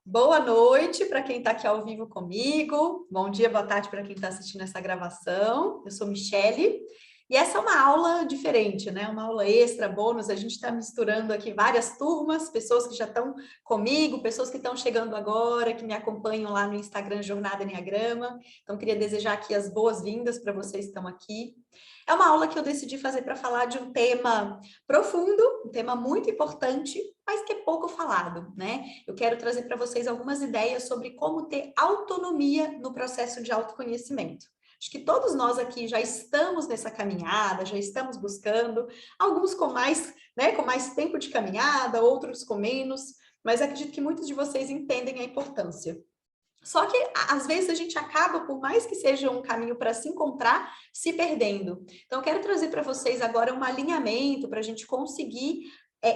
Boa noite para quem está aqui ao vivo comigo. Bom dia, boa tarde para quem está assistindo essa gravação. Eu sou Michele e essa é uma aula diferente, né? Uma aula extra, bônus. A gente está misturando aqui várias turmas, pessoas que já estão comigo, pessoas que estão chegando agora, que me acompanham lá no Instagram Jornada Enneagrama. Então, queria desejar aqui as boas-vindas para vocês que estão aqui. É uma aula que eu decidi fazer para falar de um tema profundo, um tema muito importante, mas que é pouco falado, né? Eu quero trazer para vocês algumas ideias sobre como ter autonomia no processo de autoconhecimento. Acho que todos nós aqui já estamos nessa caminhada, já estamos buscando, alguns com mais, né, com mais tempo de caminhada, outros com menos, mas acredito que muitos de vocês entendem a importância. Só que, às vezes, a gente acaba, por mais que seja um caminho para se encontrar, se perdendo. Então, eu quero trazer para vocês agora um alinhamento para a gente conseguir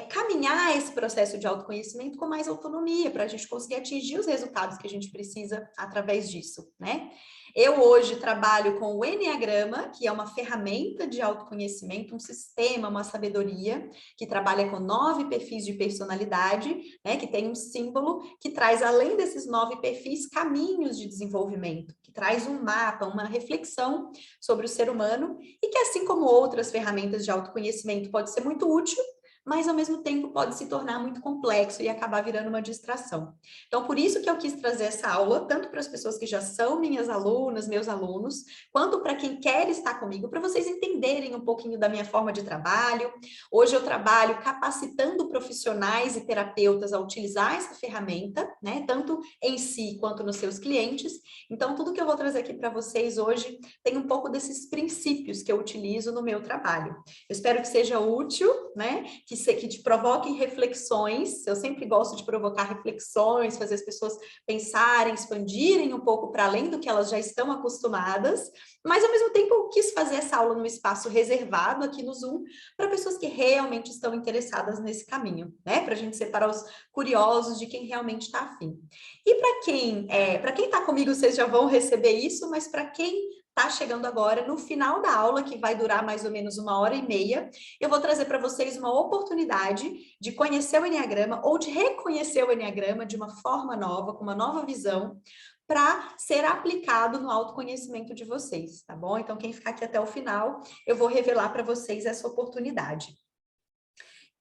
caminhar esse processo de autoconhecimento com mais autonomia, para a gente conseguir atingir os resultados que a gente precisa através disso, né? Eu hoje trabalho com o Enneagrama, que é uma ferramenta de autoconhecimento, um sistema, uma sabedoria, que trabalha com 9 perfis de personalidade, né? Que tem um símbolo que traz, além desses 9 perfis, caminhos de desenvolvimento, que traz um mapa, uma reflexão sobre o ser humano, e que, assim como outras ferramentas de autoconhecimento, pode ser muito útil, mas ao mesmo tempo pode se tornar muito complexo e acabar virando uma distração. Então, por isso que eu quis trazer essa aula, tanto para as pessoas que já são minhas alunas, meus alunos, quanto para quem quer estar comigo, para vocês entenderem um pouquinho da minha forma de trabalho. Hoje eu trabalho capacitando profissionais e terapeutas a utilizar essa ferramenta, né, tanto em si quanto nos seus clientes. Então, tudo que eu vou trazer aqui para vocês hoje tem um pouco desses princípios que eu utilizo no meu trabalho. Eu espero que seja útil, né, que te provoquem reflexões. Eu sempre gosto de provocar reflexões, fazer as pessoas pensarem, expandirem um pouco para além do que elas já estão acostumadas, mas ao mesmo tempo eu quis fazer essa aula num espaço reservado aqui no Zoom para pessoas que realmente estão interessadas nesse caminho, né? Para a gente separar os curiosos de quem realmente está afim. E para quem está comigo, vocês já vão receber isso, mas para quem está chegando agora, no final da aula, que vai durar mais ou menos 1h30, eu vou trazer para vocês uma oportunidade de conhecer o Enneagrama ou de reconhecer o Enneagrama de uma forma nova, com uma nova visão, para ser aplicado no autoconhecimento de vocês, tá bom? Então, quem ficar aqui até o final, eu vou revelar para vocês essa oportunidade.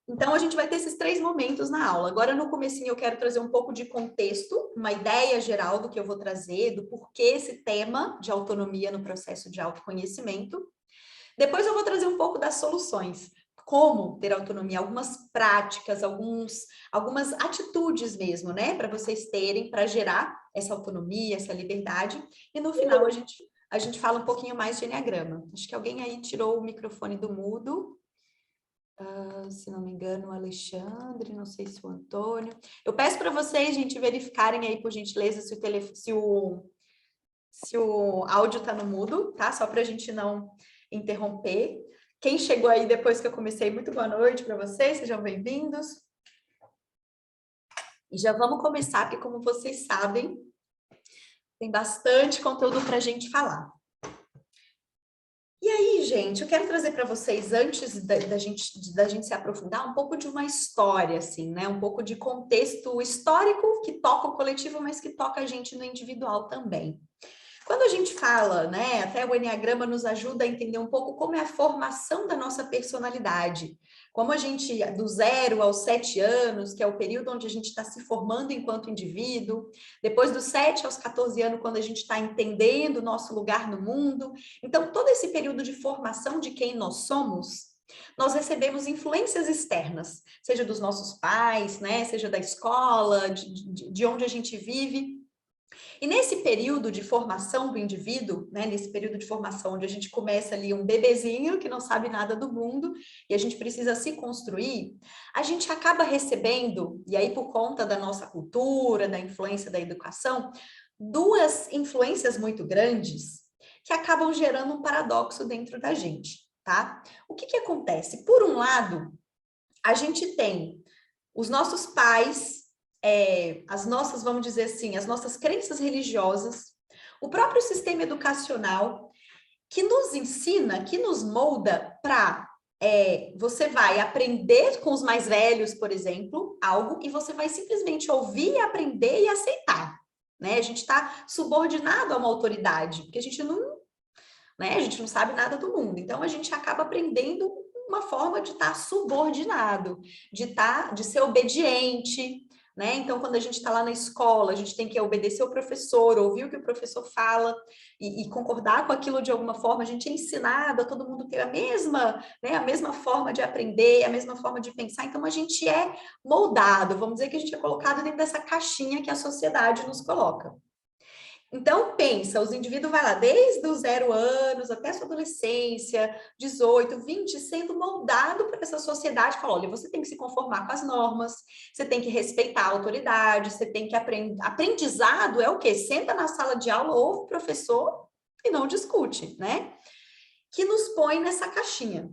Então, a gente vai ter esses 3 momentos na aula. Agora, no comecinho, eu quero trazer um pouco de contexto, uma ideia geral do que eu vou trazer, do porquê esse tema de autonomia no processo de autoconhecimento. Depois eu vou trazer um pouco das soluções, como ter autonomia, algumas práticas, algumas atitudes mesmo, né, para vocês terem, para gerar essa autonomia, essa liberdade. E no final a gente fala um pouquinho mais de Enneagrama. Acho que alguém aí tirou o microfone do mudo. Se não me engano, o Alexandre, não sei se o Antônio. Eu peço para vocês, gente, verificarem aí, por gentileza, se o áudio está no mudo, tá? Só para a gente não interromper. Quem chegou aí depois que eu comecei, muito boa noite para vocês, sejam bem-vindos. E já vamos começar, porque como vocês sabem, tem bastante conteúdo para a gente falar. E aí, gente, eu quero trazer para vocês, antes da gente se aprofundar, um pouco de uma história, assim, né? Um pouco de contexto histórico que toca o coletivo, mas que toca a gente no individual também. Quando a gente fala, né, até o Enneagrama nos ajuda a entender um pouco como é a formação da nossa personalidade. Como a gente, do 0 aos 7 anos, que é o período onde a gente está se formando enquanto indivíduo, depois dos 7 aos 14 anos, quando a gente está entendendo o nosso lugar no mundo. Então, todo esse período de formação de quem nós somos, nós recebemos influências externas, seja dos nossos pais, né, seja da escola, de onde a gente vive. E nesse período de formação do indivíduo, né, nesse período de formação onde a gente começa ali um bebezinho que não sabe nada do mundo e a gente precisa se construir, a gente acaba recebendo, e aí por conta da nossa cultura, da influência da educação, 2 influências muito grandes que acabam gerando um paradoxo dentro da gente, tá? O que acontece? Por um lado, a gente tem os nossos pais, as nossas, vamos dizer assim, as nossas crenças religiosas, o próprio sistema educacional que nos ensina, que nos molda para você vai aprender com os mais velhos, por exemplo, algo, e você vai simplesmente ouvir, aprender e aceitar, né? A gente está subordinado a uma autoridade, porque a gente não, né? A gente não sabe nada do mundo. Então, a gente acaba aprendendo uma forma de estar subordinado, de ser obediente, né? Então, quando a gente está lá na escola, a gente tem que obedecer o professor, ouvir o que o professor fala e concordar com aquilo de alguma forma. A gente é ensinado a todo mundo ter a mesma forma de aprender, a mesma forma de pensar. Então, a gente é moldado, vamos dizer que a gente é colocado dentro dessa caixinha que a sociedade nos coloca. Então, pensa, os indivíduos vai lá desde os 0 anos até a sua adolescência, 18, 20, sendo moldado por essa sociedade, fala, olha, você tem que se conformar com as normas, você tem que respeitar a autoridade, você tem que aprender. Aprendizado é o quê? Senta na sala de aula, ouve o professor e não discute, né? Que nos põe nessa caixinha.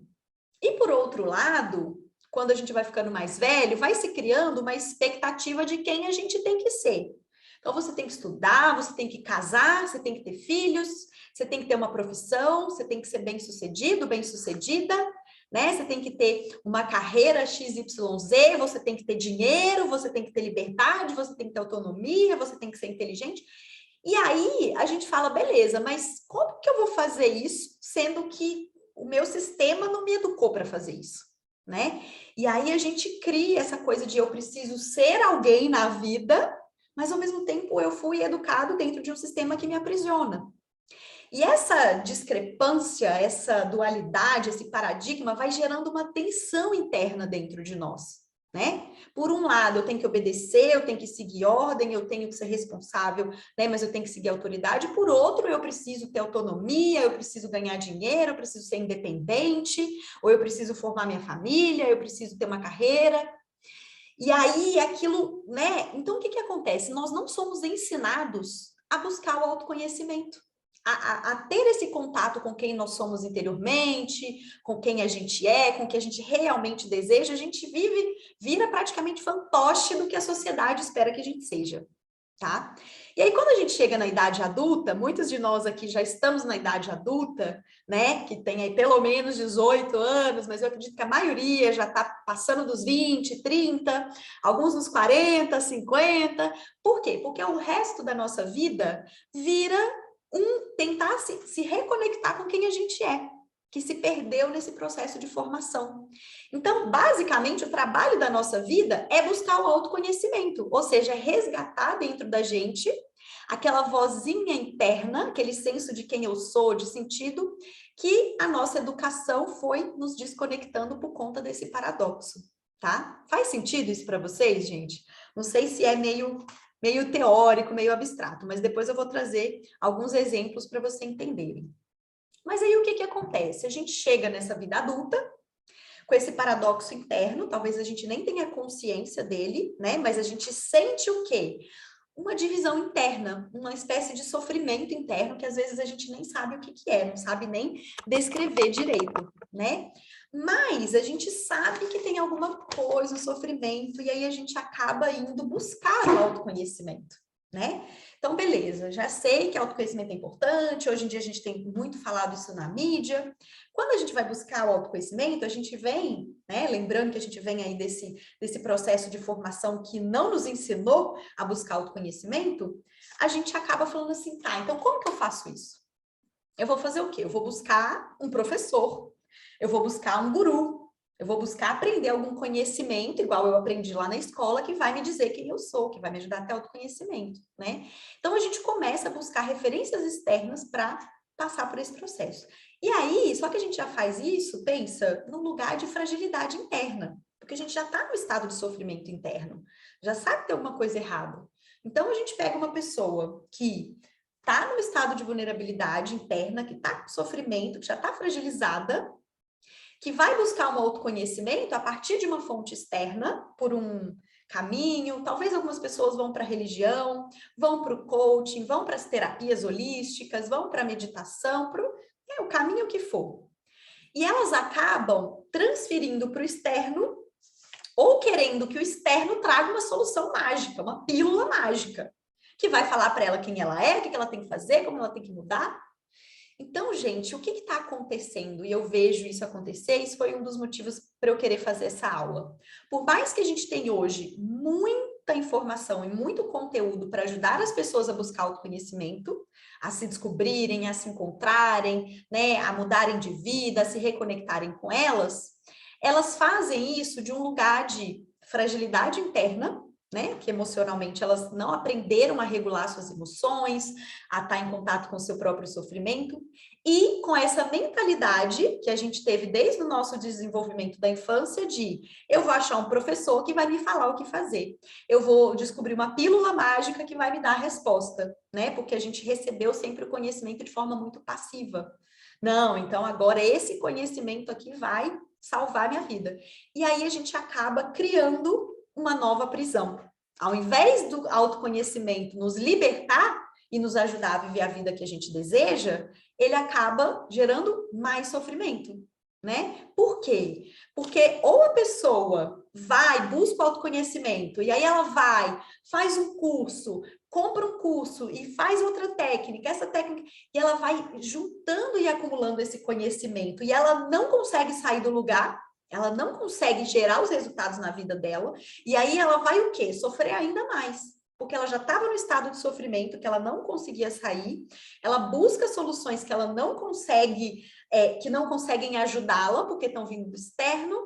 E por outro lado, quando a gente vai ficando mais velho, vai se criando uma expectativa de quem a gente tem que ser. Então, você tem que estudar, você tem que casar, você tem que ter filhos, você tem que ter uma profissão, você tem que ser bem-sucedido, bem-sucedida, né? Você tem que ter uma carreira XYZ, você tem que ter dinheiro, você tem que ter liberdade, você tem que ter autonomia, você tem que ser inteligente. E aí, a gente fala, beleza, mas como que eu vou fazer isso, sendo que o meu sistema não me educou para fazer isso, né? E aí, a gente cria essa coisa de eu preciso ser alguém na vida, mas ao mesmo tempo eu fui educado dentro de um sistema que me aprisiona. E essa discrepância, essa dualidade, esse paradigma vai gerando uma tensão interna dentro de nós, né? Por um lado, eu tenho que obedecer, eu tenho que seguir ordem, eu tenho que ser responsável, né? Mas eu tenho que seguir a autoridade. Por outro, eu preciso ter autonomia, eu preciso ganhar dinheiro, eu preciso ser independente, ou eu preciso formar minha família, eu preciso ter uma carreira. E aí, aquilo, né? Então, o que acontece? Nós não somos ensinados a buscar o autoconhecimento, a ter esse contato com quem nós somos interiormente, com quem a gente é, com o que a gente realmente deseja. A gente vira praticamente fantoche do que a sociedade espera que a gente seja. Tá? E aí, quando a gente chega na idade adulta, muitos de nós aqui já estamos na idade adulta, né? Que tem aí pelo menos 18 anos, mas eu acredito que a maioria já está passando dos 20, 30, alguns nos 40, 50. Por quê? Porque o resto da nossa vida vira tentar se reconectar com quem a gente é, que se perdeu nesse processo de formação. Então, basicamente, o trabalho da nossa vida é buscar o autoconhecimento, ou seja, resgatar dentro da gente aquela vozinha interna, aquele senso de quem eu sou, de sentido, que a nossa educação foi nos desconectando por conta desse paradoxo, tá? Faz sentido isso para vocês, gente? Não sei se é meio teórico, meio abstrato, mas depois eu vou trazer alguns exemplos para vocês entenderem. Mas aí o que acontece? A gente chega nessa vida adulta com esse paradoxo interno, talvez a gente nem tenha consciência dele, né? Mas a gente sente o quê? Uma divisão interna, uma espécie de sofrimento interno que às vezes a gente nem sabe o que é, não sabe nem descrever direito, né? Mas a gente sabe que tem alguma coisa, um sofrimento, e aí a gente acaba indo buscar o autoconhecimento, né? Então, beleza, já sei que autoconhecimento é importante, hoje em dia a gente tem muito falado isso na mídia. Quando a gente vai buscar o autoconhecimento, a gente vem, né, lembrando que a gente vem aí desse processo de formação que não nos ensinou a buscar autoconhecimento, a gente acaba falando assim, tá, então como que eu faço isso? Eu vou fazer o quê? Eu vou buscar um professor, eu vou buscar um guru, eu vou buscar aprender algum conhecimento, igual eu aprendi lá na escola, que vai me dizer quem eu sou, que vai me ajudar a ter autoconhecimento, né? Então, a gente começa a buscar referências externas para passar por esse processo. E aí, só que a gente já faz isso, pensa, num lugar de fragilidade interna, porque a gente já está no estado de sofrimento interno, já sabe que tem alguma coisa errada. Então, a gente pega uma pessoa que está no estado de vulnerabilidade interna, que está com sofrimento, que já está fragilizada, que vai buscar um autoconhecimento a partir de uma fonte externa, por um caminho. Talvez algumas pessoas vão para a religião, vão para o coaching, vão para as terapias holísticas, vão para a meditação, para o caminho que for. E elas acabam transferindo para o externo ou querendo que o externo traga uma solução mágica, uma pílula mágica, que vai falar para ela quem ela é, o que ela tem que fazer, como ela tem que mudar. Então, gente, o que está acontecendo? E eu vejo isso acontecer, isso foi um dos motivos para eu querer fazer essa aula. Por mais que a gente tenha hoje muita informação e muito conteúdo para ajudar as pessoas a buscar autoconhecimento, a se descobrirem, a se encontrarem, né, a mudarem de vida, a se reconectarem com elas, elas fazem isso de um lugar de fragilidade interna, né? Que emocionalmente elas não aprenderam a regular suas emoções, a estar em contato com o seu próprio sofrimento, e com essa mentalidade que a gente teve desde o nosso desenvolvimento da infância de eu vou achar um professor que vai me falar o que fazer, eu vou descobrir uma pílula mágica que vai me dar a resposta, né? Porque a gente recebeu sempre o conhecimento de forma muito passiva. Não, então agora esse conhecimento aqui vai salvar minha vida. E aí a gente acaba criando uma nova prisão. Ao invés do autoconhecimento nos libertar e nos ajudar a viver a vida que a gente deseja, ele acaba gerando mais sofrimento, né? Por quê? Porque ou a pessoa vai, busca o autoconhecimento, e aí ela vai, faz um curso, compra um curso e faz outra técnica, essa técnica, e ela vai juntando e acumulando esse conhecimento, e ela não consegue sair do lugar, ela não consegue gerar os resultados na vida dela, e aí ela vai o quê? Sofrer ainda mais, porque ela já estava no estado de sofrimento, que ela não conseguia sair, ela busca soluções que ela não consegue, que não conseguem ajudá-la, porque estão vindo do externo,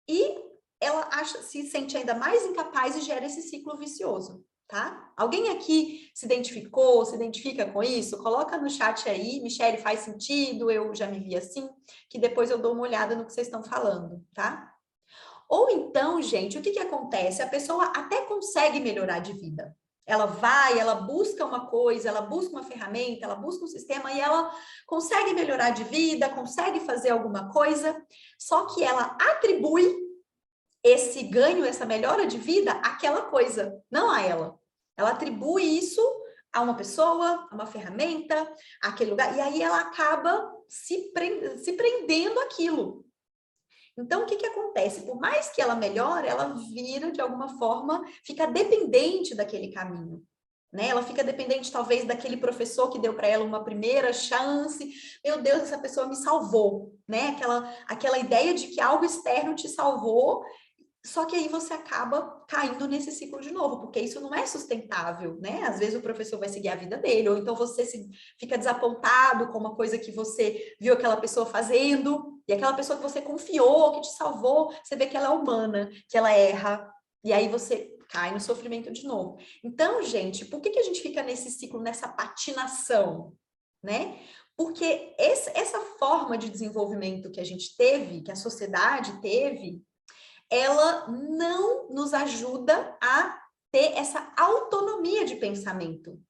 e ela se sente ainda mais incapaz e gera esse ciclo vicioso. Tá? Alguém aqui se identificou, se identifica com isso? Coloca no chat aí, Michele, faz sentido? Eu já me vi assim, que depois eu dou uma olhada no que vocês estão falando, tá? Ou então, gente, o que acontece? A pessoa até consegue melhorar de vida. Ela vai, ela busca uma coisa, ela busca uma ferramenta, ela busca um sistema e ela consegue melhorar de vida, consegue fazer alguma coisa, só que ela atribui esse ganho, essa melhora de vida àquela coisa, não a ela. Ela atribui isso a uma pessoa, a uma ferramenta, àquele lugar, e aí ela acaba se prendendo àquilo. Então, o que acontece? Por mais que ela melhore, ela vira, de alguma forma, fica dependente daquele caminho. Né? Ela fica dependente, talvez, daquele professor que deu para ela uma primeira chance. Meu Deus, essa pessoa me salvou. Né? Aquela ideia de que algo externo te salvou. Só que aí você acaba caindo nesse ciclo de novo, porque isso não é sustentável, né? Às vezes o professor vai seguir a vida dele, ou então você fica desapontado com uma coisa que você viu aquela pessoa fazendo, e aquela pessoa que você confiou, que te salvou, você vê que ela é humana, que ela erra, e aí você cai no sofrimento de novo. Então, gente, por que a gente fica nesse ciclo, nessa patinação, né? Porque essa forma de desenvolvimento que a gente teve, que a sociedade teve, ela não nos ajuda a ter essa autonomia de pensamento,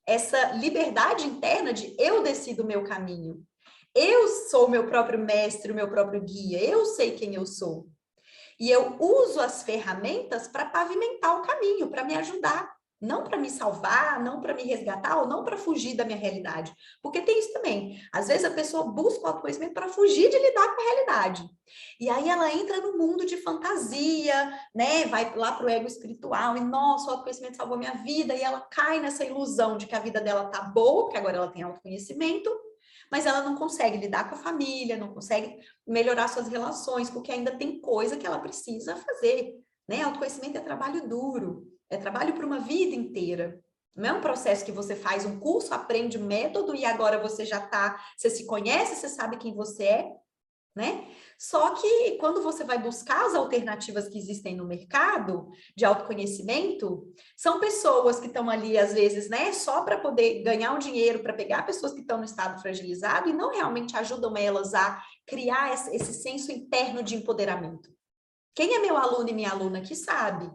essa liberdade interna de eu decido o meu caminho, eu sou o meu próprio mestre, o meu próprio guia, eu sei quem eu sou. E eu uso as ferramentas para pavimentar o caminho, para me ajudar. Não para me salvar, não para me resgatar, ou não para fugir da minha realidade. Porque tem isso também. Às vezes a pessoa busca o autoconhecimento para fugir de lidar com a realidade. E aí ela entra no mundo de fantasia, né? Vai lá para o ego espiritual e, nossa, o autoconhecimento salvou minha vida. E ela cai nessa ilusão de que a vida dela tá boa, porque agora ela tem autoconhecimento, mas ela não consegue lidar com a família, não consegue melhorar suas relações, porque ainda tem coisa que ela precisa fazer, né? Autoconhecimento é trabalho duro, é trabalho para uma vida inteira. Não é um processo que você faz um curso, aprende um método e agora você já tá, você se conhece, você sabe quem você é, né? Só que quando você vai buscar as alternativas que existem no mercado de autoconhecimento, são pessoas que estão ali, às vezes, né, só para poder ganhar um dinheiro, para pegar pessoas que estão no estado fragilizado e não realmente ajudam elas a criar esse senso interno de empoderamento. Quem é meu aluno e minha aluna que sabe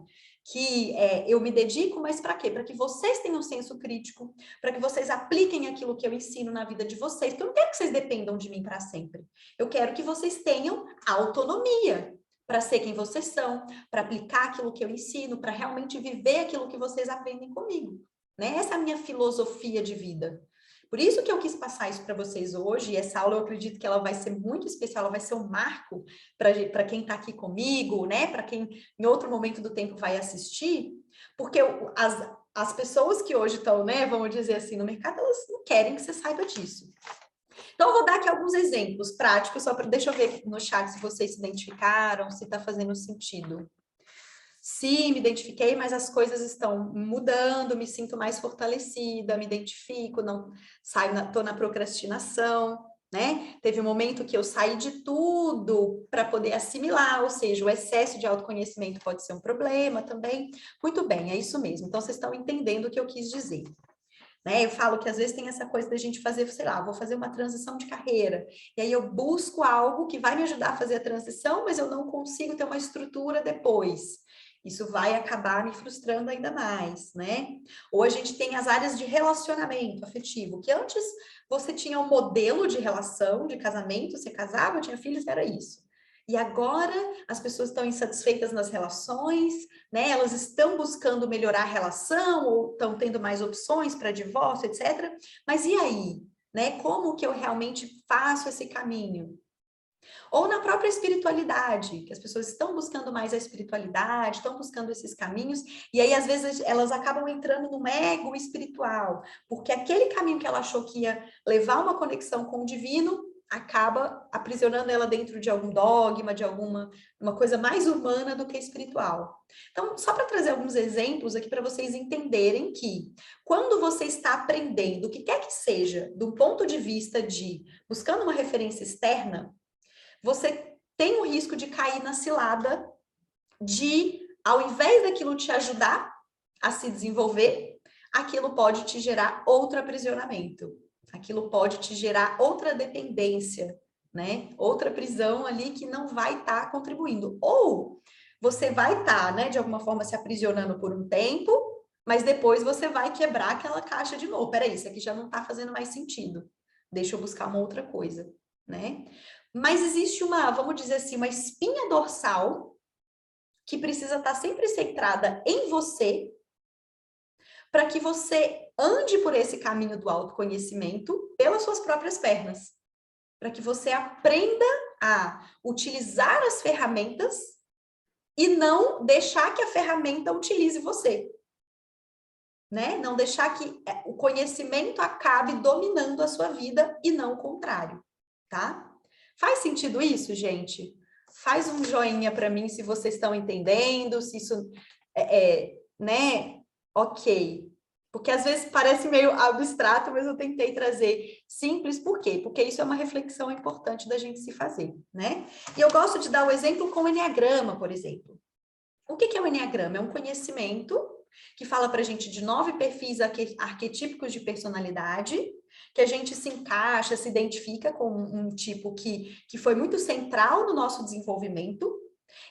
que eu me dedico, mas para quê? Para que vocês tenham senso crítico, para que vocês apliquem aquilo que eu ensino na vida de vocês, porque eu não quero que vocês dependam de mim para sempre. Eu quero que vocês tenham autonomia para ser quem vocês são, para aplicar aquilo que eu ensino, para realmente viver aquilo que vocês aprendem comigo. Né? Essa é a minha filosofia de vida. Por isso que eu quis passar isso para vocês hoje, e essa aula eu acredito que ela vai ser muito especial, ela vai ser um marco para quem está aqui comigo, né? Para quem em outro momento do tempo vai assistir, porque as pessoas que hoje estão, né, vamos dizer assim, no mercado, elas não querem que você saiba disso. Então, eu vou dar aqui alguns exemplos práticos, só para deixa eu ver no chat se vocês se identificaram, se está fazendo sentido. Sim, me identifiquei, mas as coisas estão mudando, me sinto mais fortalecida, me identifico, não saio, estou na procrastinação, né? Teve um momento que eu saí de tudo para poder assimilar, ou seja, o excesso de autoconhecimento pode ser um problema também. Muito bem, é isso mesmo. Então, vocês estão entendendo o que eu quis dizer. Né? Eu falo que às vezes tem essa coisa da gente fazer, sei lá, vou fazer uma transição de carreira, e aí eu busco algo que vai me ajudar a fazer a transição, mas eu não consigo ter uma estrutura depois. Isso vai acabar me frustrando ainda mais, né? Ou a gente tem as áreas de relacionamento afetivo, que antes você tinha um modelo de relação, de casamento, você casava, tinha filhos, era isso. E agora as pessoas estão insatisfeitas nas relações, né? Elas estão buscando melhorar a relação ou estão tendo mais opções para divórcio, etc. Mas e aí? Né? Como que eu realmente faço esse caminho? Ou na própria espiritualidade, que as pessoas estão buscando mais a espiritualidade, estão buscando esses caminhos, e aí às vezes elas acabam entrando num ego espiritual, porque aquele caminho que ela achou que ia levar uma conexão com o divino, acaba aprisionando ela dentro de algum dogma, de uma coisa mais humana do que espiritual. Então, só para trazer alguns exemplos aqui para vocês entenderem que quando você está aprendendo o que quer que seja, do ponto de vista de buscando uma referência externa, você tem o risco de cair na cilada de, ao invés daquilo te ajudar a se desenvolver, aquilo pode te gerar outro aprisionamento. Aquilo pode te gerar outra dependência, né? Outra prisão ali que não vai estar contribuindo. Ou você vai estar, né, de alguma forma se aprisionando por um tempo, mas depois você vai quebrar aquela caixa de novo. Peraí, isso aqui já não está fazendo mais sentido. Deixa eu buscar uma outra coisa, né? Mas existe uma, vamos dizer assim, uma espinha dorsal que precisa estar sempre centrada em você, para que você ande por esse caminho do autoconhecimento pelas suas próprias pernas. Para que você aprenda a utilizar as ferramentas e não deixar que a ferramenta utilize você. Né? Não deixar que o conhecimento acabe dominando a sua vida e não o contrário, tá? Faz sentido isso, gente? Faz um joinha para mim se vocês estão entendendo, se isso né? Ok. Porque às vezes parece meio abstrato, mas eu tentei trazer simples. Por quê? Porque isso é uma reflexão importante da gente se fazer, né? E eu gosto de dar o exemplo com o Enneagrama, por exemplo. O que é o Enneagrama? É um conhecimento que fala para a gente de 9 perfis arquetípicos de personalidade, que a gente se encaixa, se identifica com um tipo que foi muito central no nosso desenvolvimento.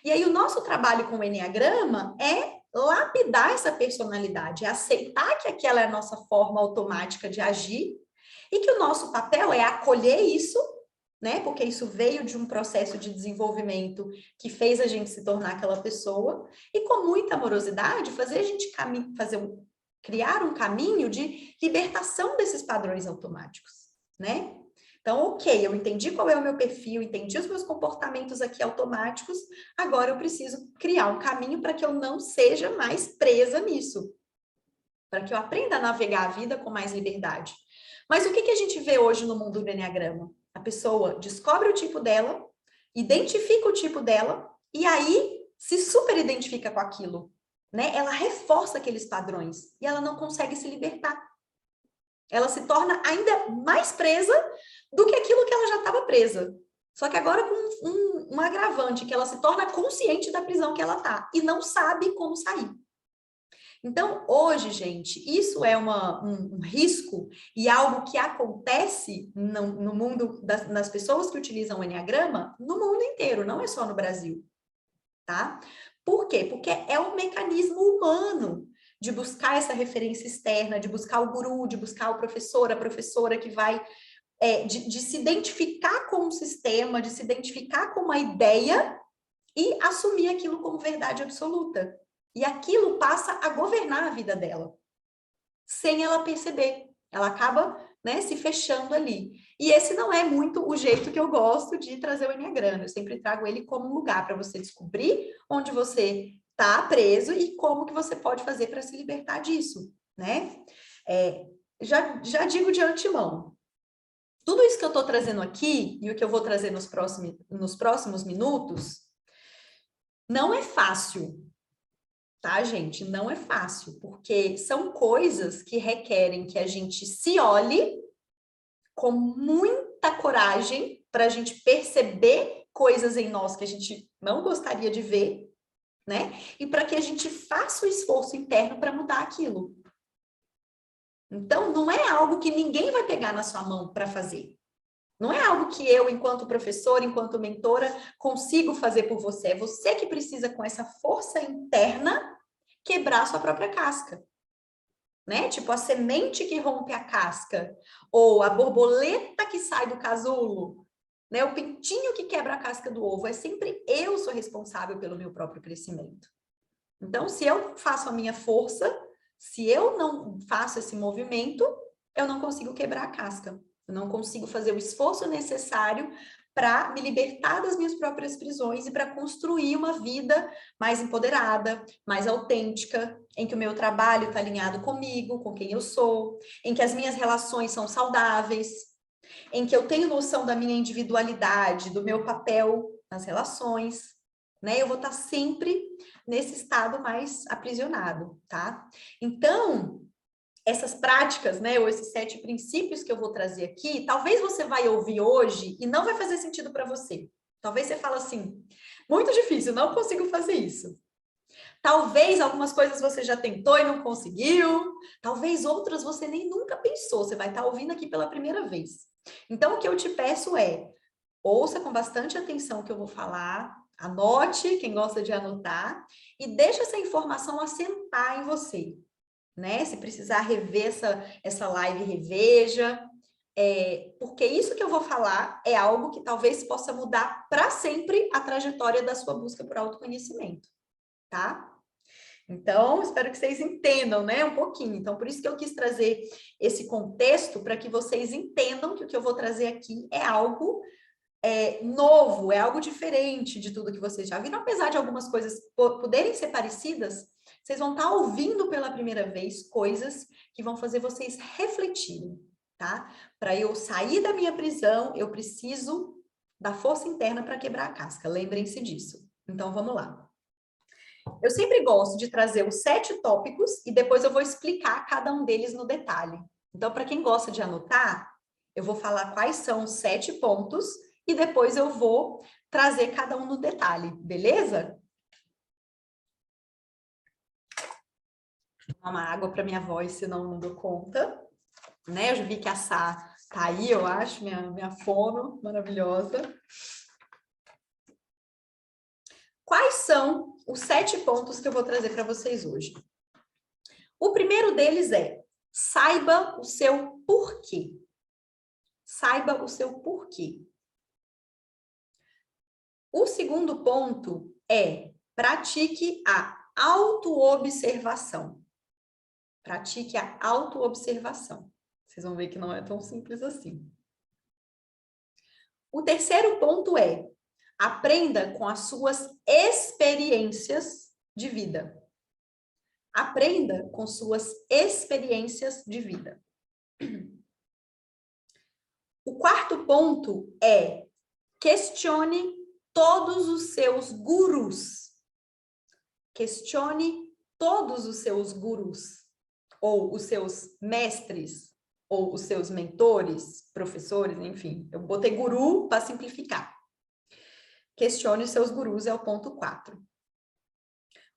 E aí o nosso trabalho com o Enneagrama é lapidar essa personalidade, é aceitar que aquela é a nossa forma automática de agir e que o nosso papel é acolher isso, né? Porque isso veio de um processo de desenvolvimento que fez a gente se tornar aquela pessoa e com muita amorosidade fazer a gente criar um caminho de libertação desses padrões automáticos, né? Então, ok, eu entendi qual é o meu perfil, entendi os meus comportamentos aqui automáticos, agora eu preciso criar um caminho para que eu não seja mais presa nisso, para que eu aprenda a navegar a vida com mais liberdade. Mas o que a gente vê hoje no mundo do Enneagrama? A pessoa descobre o tipo dela, identifica o tipo dela, e aí se super identifica com aquilo, né? Ela reforça aqueles padrões, e ela não consegue se libertar. Ela se torna ainda mais presa do que aquilo que ela já estava presa. Só que agora com um agravante, que ela se torna consciente da prisão que ela está e não sabe como sair. Então, hoje, gente, isso é um risco e algo que acontece no mundo das pessoas que utilizam o Enneagrama no mundo inteiro, não é só no Brasil, tá? Por quê? Porque é um mecanismo humano de buscar essa referência externa, de buscar o guru, de buscar o professor, a professora que vai de se identificar com o sistema, de se identificar com uma ideia e assumir aquilo como verdade absoluta. E aquilo passa a governar a vida dela, sem ela perceber. Ela acaba, né, se fechando ali. E esse não é muito o jeito que eu gosto de trazer o Enneagrama. Eu sempre trago ele como um lugar para você descobrir onde você está preso e como que você pode fazer para se libertar disso, né? Já digo de antemão, tudo isso que eu estou trazendo aqui e o que eu vou trazer nos próximos minutos, não é fácil, tá, gente? Não é fácil, porque são coisas que requerem que a gente se olhe com muita coragem para a gente perceber coisas em nós que a gente não gostaria de ver, né? E para que a gente faça o esforço interno para mudar aquilo. Então, não é algo que ninguém vai pegar na sua mão para fazer. Não é algo que eu, enquanto professora, enquanto mentora, consigo fazer por você. É você que precisa, com essa força interna, quebrar a sua própria casca. Né? Tipo, a semente que rompe a casca, ou a borboleta que sai do casulo, né? O pintinho que quebra a casca do ovo. É sempre eu sou responsável pelo meu próprio crescimento. Então, se eu faço a minha força, se eu não faço esse movimento, eu não consigo quebrar a casca. Eu não consigo fazer o esforço necessário para me libertar das minhas próprias prisões e para construir uma vida mais empoderada, mais autêntica, em que o meu trabalho está alinhado comigo, com quem eu sou, em que as minhas relações são saudáveis, em que eu tenho noção da minha individualidade, do meu papel nas relações, né? Eu vou estar sempre nesse estado mais aprisionado, tá? Então, essas práticas, né, ou esses 7 princípios que eu vou trazer aqui, talvez você vai ouvir hoje e não vai fazer sentido para você. Talvez você fale assim, muito difícil, não consigo fazer isso. Talvez algumas coisas você já tentou e não conseguiu. Talvez outras você nem nunca pensou. Você vai estar ouvindo aqui pela primeira vez. Então, o que eu te peço é, ouça com bastante atenção o que eu vou falar, anote, quem gosta de anotar, e deixa essa informação assentar em você. Né? Se precisar rever essa live, reveja. Porque isso que eu vou falar é algo que talvez possa mudar para sempre a trajetória da sua busca por autoconhecimento, tá? Então, espero que vocês entendam, né, um pouquinho. Então, por isso que eu quis trazer esse contexto, para que vocês entendam que o que eu vou trazer aqui é algo novo, é algo diferente de tudo que vocês já viram. Apesar de algumas coisas poderem ser parecidas, vocês vão estar ouvindo pela primeira vez coisas que vão fazer vocês refletirem, tá? Para eu sair da minha prisão, eu preciso da força interna para quebrar a casca. Lembrem-se disso. Então, vamos lá. Eu sempre gosto de trazer os 7 tópicos e depois eu vou explicar cada um deles no detalhe. Então, para quem gosta de anotar, eu vou falar quais são os 7 pontos e depois eu vou trazer cada um no detalhe, beleza? Vou tomar uma água para minha voz, senão não dou conta. Né? Eu já vi que a Sá tá aí, eu acho, minha fono maravilhosa. Quais são os 7 pontos que eu vou trazer para vocês hoje? O primeiro deles é: saiba o seu porquê. Saiba o seu porquê. O segundo ponto é: pratique a autoobservação. Pratique a autoobservação. Vocês vão ver que não é tão simples assim. O terceiro ponto é: aprenda com as suas experiências de vida. Aprenda com suas experiências de vida. O quarto ponto é: questione todos os seus gurus. Questione todos os seus gurus, ou os seus mestres, ou os seus mentores, professores, enfim. Eu botei guru para simplificar. Questione os seus gurus, é o ponto 4.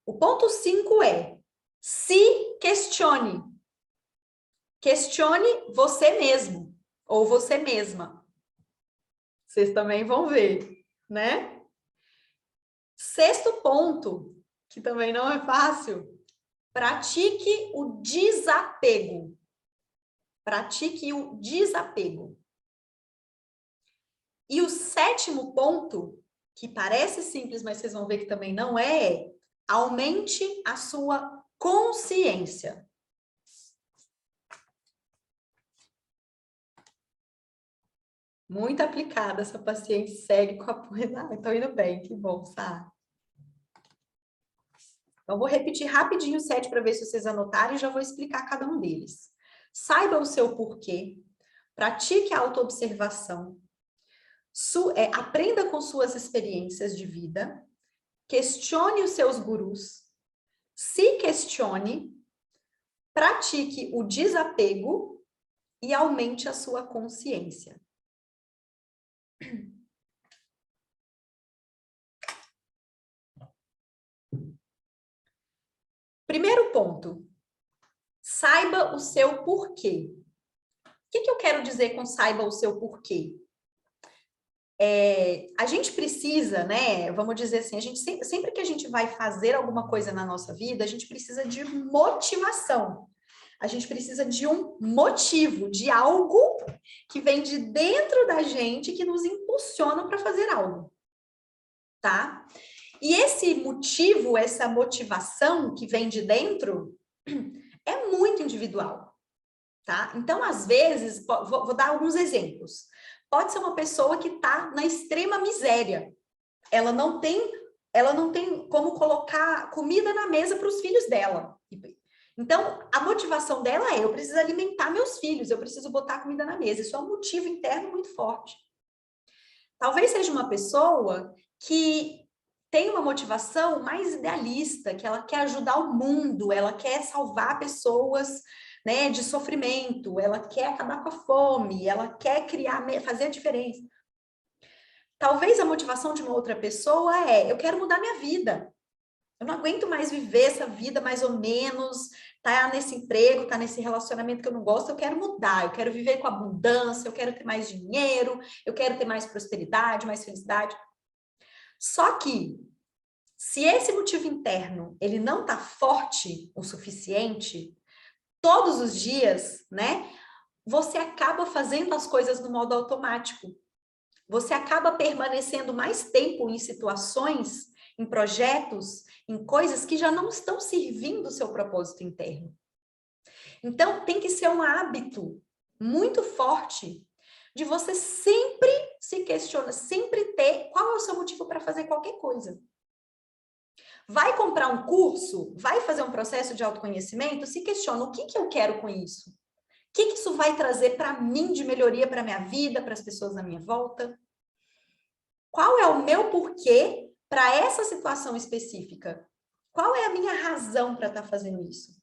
O ponto 5 é: se questione. Questione você mesmo, ou você mesma. Vocês também vão ver, né? Sexto ponto, que também não é fácil: pratique o desapego. Pratique o desapego. E o sétimo ponto, que parece simples, mas vocês vão ver que também não é: aumente a sua consciência. Muito aplicada essa paciente, segue com a poeira. Estou indo bem, que bom, Sá. Então, vou repetir rapidinho os 7 para ver se vocês anotaram e já vou explicar cada um deles. Saiba o seu porquê. pratique a autoobservação, aprenda com suas experiências de vida, questione os seus gurus, se questione, pratique o desapego e aumente a sua consciência. Primeiro ponto, saiba o seu porquê. O que eu quero dizer com saiba o seu porquê? A gente precisa, né, vamos dizer assim, a gente sempre que a gente vai fazer alguma coisa na nossa vida, a gente precisa de motivação. A gente precisa de um motivo, de algo que vem de dentro da gente que nos impulsiona para fazer algo, tá? E esse motivo, essa motivação que vem de dentro é muito individual, tá? Então, às vezes, vou dar alguns exemplos. Pode ser uma pessoa que está na extrema miséria. Ela não tem como colocar comida na mesa para os filhos dela. Então, a motivação dela eu preciso alimentar meus filhos, eu preciso botar comida na mesa. Isso é um motivo interno muito forte. Talvez seja uma pessoa que tem uma motivação mais idealista, que ela quer ajudar o mundo, ela quer salvar pessoas, né, de sofrimento, ela quer acabar com a fome, ela quer fazer a diferença. Talvez a motivação de uma outra pessoa eu quero mudar minha vida. Eu não aguento mais viver essa vida mais ou menos, tá nesse emprego, tá nesse relacionamento que eu não gosto, eu quero mudar, eu quero viver com abundância, eu quero ter mais dinheiro, eu quero ter mais prosperidade, mais felicidade. Só que, se esse motivo interno, ele não tá forte o suficiente, todos os dias, né, você acaba fazendo as coisas no modo automático. Você acaba permanecendo mais tempo em situações, em projetos, em coisas que já não estão servindo o seu propósito interno. Então, tem que ser um hábito muito forte de você sempre se questionar, sempre ter qual é o seu motivo para fazer qualquer coisa. Vai comprar um curso, vai fazer um processo de autoconhecimento, se questiona o que eu quero com isso? O que isso vai trazer para mim de melhoria para a minha vida, para as pessoas à minha volta? Qual é o meu porquê para essa situação específica? Qual é a minha razão para estar fazendo isso?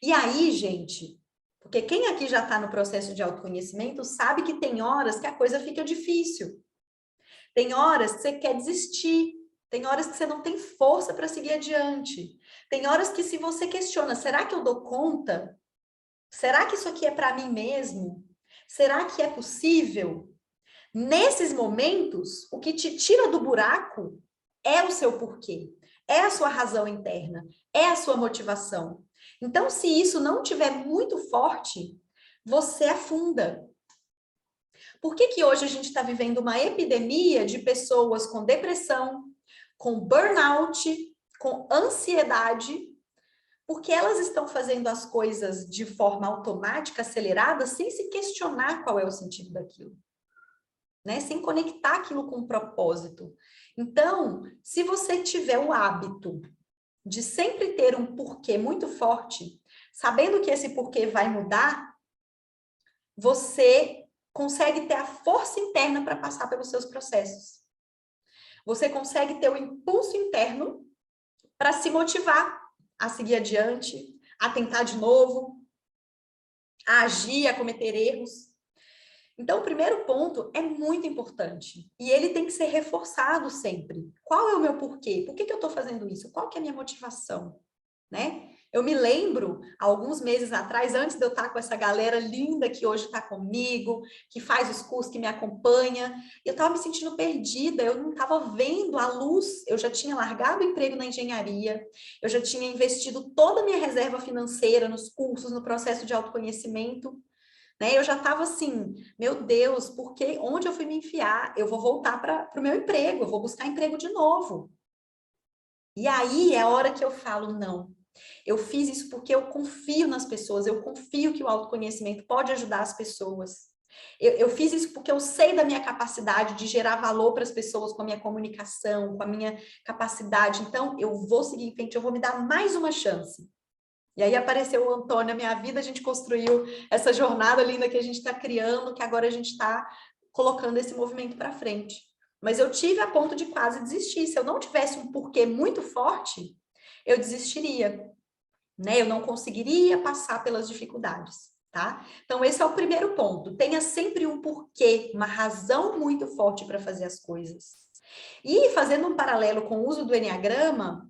E aí, gente, porque quem aqui já está no processo de autoconhecimento sabe que tem horas que a coisa fica difícil. Tem horas que você quer desistir. Tem horas que você não tem força para seguir adiante. Tem horas que se você questiona, será que eu dou conta? Será que isso aqui é para mim mesmo? Será que é possível? Nesses momentos, o que te tira do buraco é o seu porquê, é a sua razão interna, é a sua motivação. Então, se isso não tiver muito forte, você afunda. Por que hoje a gente está vivendo uma epidemia de pessoas com depressão, com burnout, com ansiedade? Porque elas estão fazendo as coisas de forma automática, acelerada, sem se questionar qual é o sentido daquilo. Né? Sem conectar aquilo com um propósito. Então, se você tiver o hábito de sempre ter um porquê muito forte, sabendo que esse porquê vai mudar, você consegue ter a força interna para passar pelos seus processos. Você consegue ter o impulso interno para se motivar a seguir adiante, a tentar de novo, a agir, a cometer erros. Então, o primeiro ponto é muito importante e ele tem que ser reforçado sempre. Qual é o meu porquê? Por que eu estou fazendo isso? Qual que é a minha motivação? Né? Eu me lembro, alguns meses atrás, antes de eu estar com essa galera linda que hoje está comigo, que faz os cursos, que me acompanha, eu estava me sentindo perdida, eu não estava vendo a luz, eu já tinha largado o emprego na engenharia, eu já tinha investido toda a minha reserva financeira nos cursos, no processo de autoconhecimento, né? Eu já estava assim, meu Deus, porque onde eu fui me enfiar? Eu vou voltar para o meu emprego, eu vou buscar emprego de novo. E aí é a hora que eu falo, não, eu fiz isso porque eu confio nas pessoas, eu confio que o autoconhecimento pode ajudar as pessoas. Eu fiz isso porque eu sei da minha capacidade de gerar valor para as pessoas com a minha comunicação, com a minha capacidade. Então, eu vou seguir em frente, eu vou me dar mais uma chance. E aí apareceu o Antônio na minha vida, a gente construiu essa jornada linda que a gente está criando, que agora a gente está colocando esse movimento para frente. Mas eu tive a ponto de quase desistir. Se eu não tivesse um porquê muito forte, eu desistiria, né? Eu não conseguiria passar pelas dificuldades, tá? Então, esse é o primeiro ponto. Tenha sempre um porquê, uma razão muito forte para fazer as coisas. E fazendo um paralelo com o uso do Eneagrama,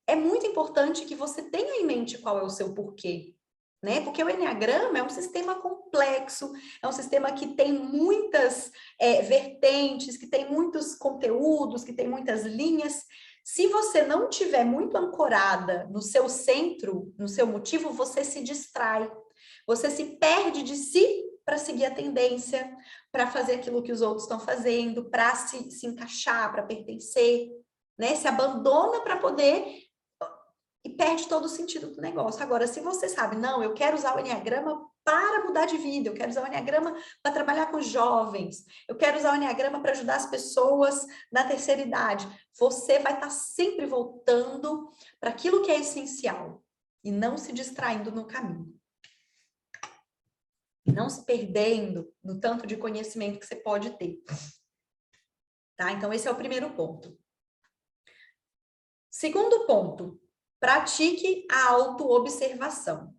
é muito importante que você tenha em mente qual é o seu porquê, né? Porque o Eneagrama é um sistema complexo, é um sistema que tem muitas vertentes, que tem muitos conteúdos, que tem muitas linhas. Se você não tiver muito ancorada no seu centro, no seu motivo, você se distrai, você se perde de si para seguir a tendência, para fazer aquilo que os outros estão fazendo, para se encaixar, para pertencer, né? Se abandona para poder e perde todo o sentido do negócio. Agora, se você sabe, não, eu quero usar o Eneagrama para mudar de vida, eu quero usar o Eneagrama para trabalhar com jovens, eu quero usar o Eneagrama para ajudar as pessoas na terceira idade, você vai estar sempre voltando para aquilo que é essencial e não se distraindo no caminho. Não se perdendo no tanto de conhecimento que você pode ter. Tá? Então, esse é o primeiro ponto. Segundo ponto, pratique a autoobservação.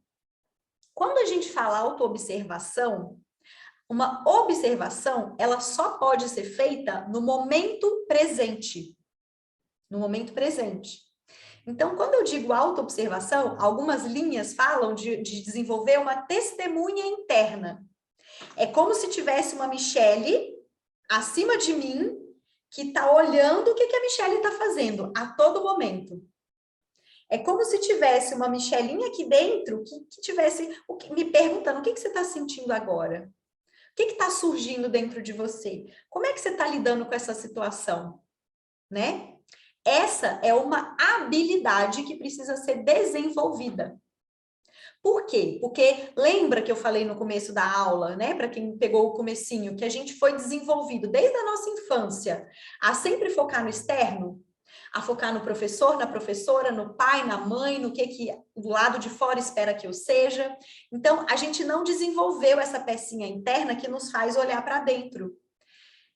Quando a gente fala autoobservação, uma observação, ela só pode ser feita no momento presente. No momento presente. Então, quando eu digo autoobservação, algumas linhas falam de desenvolver uma testemunha interna. É como se tivesse uma Michele acima de mim que está olhando o que a Michele está fazendo a todo momento. É como se tivesse uma Michelinha aqui dentro que tivesse me perguntando o que você está sentindo agora? O que está surgindo dentro de você? Como é que você está lidando com essa situação? Né? Essa é uma habilidade que precisa ser desenvolvida. Por quê? Porque lembra que eu falei no começo da aula, né? Para quem pegou o comecinho, que a gente foi desenvolvido desde a nossa infância a sempre focar no externo? A focar no professor, na professora, no pai, na mãe, no que o lado de fora espera que eu seja. Então, a gente não desenvolveu essa pecinha interna que nos faz olhar para dentro.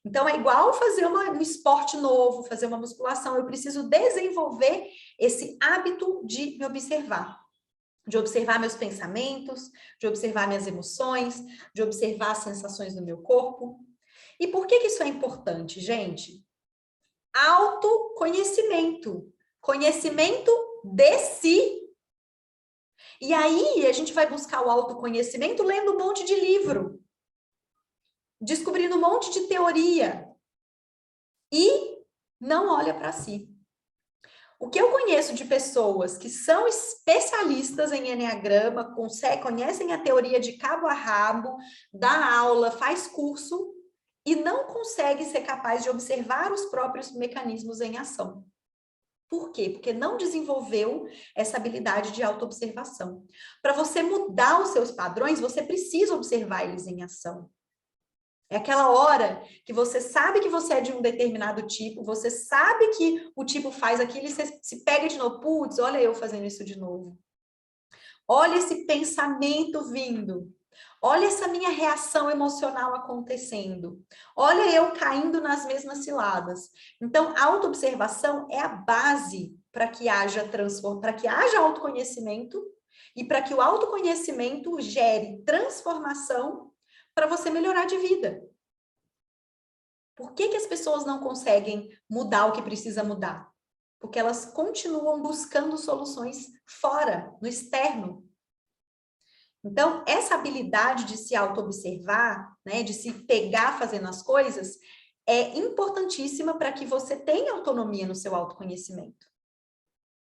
Então, é igual fazer um esporte novo, fazer uma musculação. Eu preciso desenvolver esse hábito de me observar. De observar meus pensamentos, de observar minhas emoções, de observar as sensações do meu corpo. E por que isso é importante, gente? Autoconhecimento. Conhecimento de si. E aí, a gente vai buscar o autoconhecimento lendo um monte de livro. Descobrindo um monte de teoria. E não olha para si. O que eu conheço de pessoas que são especialistas em Eneagrama, conhecem a teoria de cabo a rabo, dá aula, faz curso, e não consegue ser capaz de observar os próprios mecanismos em ação. Por quê? Porque não desenvolveu essa habilidade de autoobservação. Para você mudar os seus padrões, você precisa observar eles em ação. É aquela hora que você sabe que você é de um determinado tipo, você sabe que o tipo faz aquilo e você se pega de novo. Putz, olha eu fazendo isso de novo. Olha esse pensamento vindo. Olha essa minha reação emocional acontecendo. Olha eu caindo nas mesmas ciladas. Então, a autoobservação é a base para que haja para que haja autoconhecimento e para que o autoconhecimento gere transformação para você melhorar de vida. Por que as pessoas não conseguem mudar o que precisa mudar? Porque elas continuam buscando soluções fora, no externo. Então, essa habilidade de se auto-observar, né, de se pegar fazendo as coisas, é importantíssima para que você tenha autonomia no seu autoconhecimento.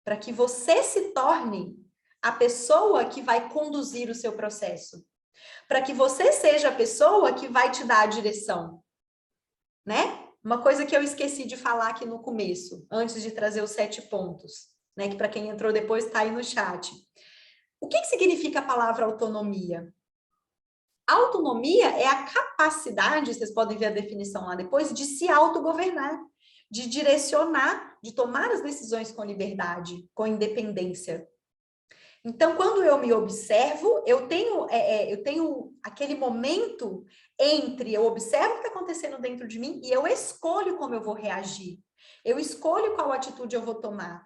Para que você se torne a pessoa que vai conduzir o seu processo. Para que você seja a pessoa que vai te dar a direção. Né? Uma coisa que eu esqueci de falar aqui no começo, antes de trazer os 7 pontos, né? Que para quem entrou depois está aí no chat. O que significa a palavra autonomia? Autonomia é a capacidade, vocês podem ver a definição lá depois, de se autogovernar, de direcionar, de tomar as decisões com liberdade, com independência. Então, quando eu me observo, eu tenho aquele momento entre eu observo o que está acontecendo dentro de mim e eu escolho como eu vou reagir. Eu escolho qual atitude eu vou tomar,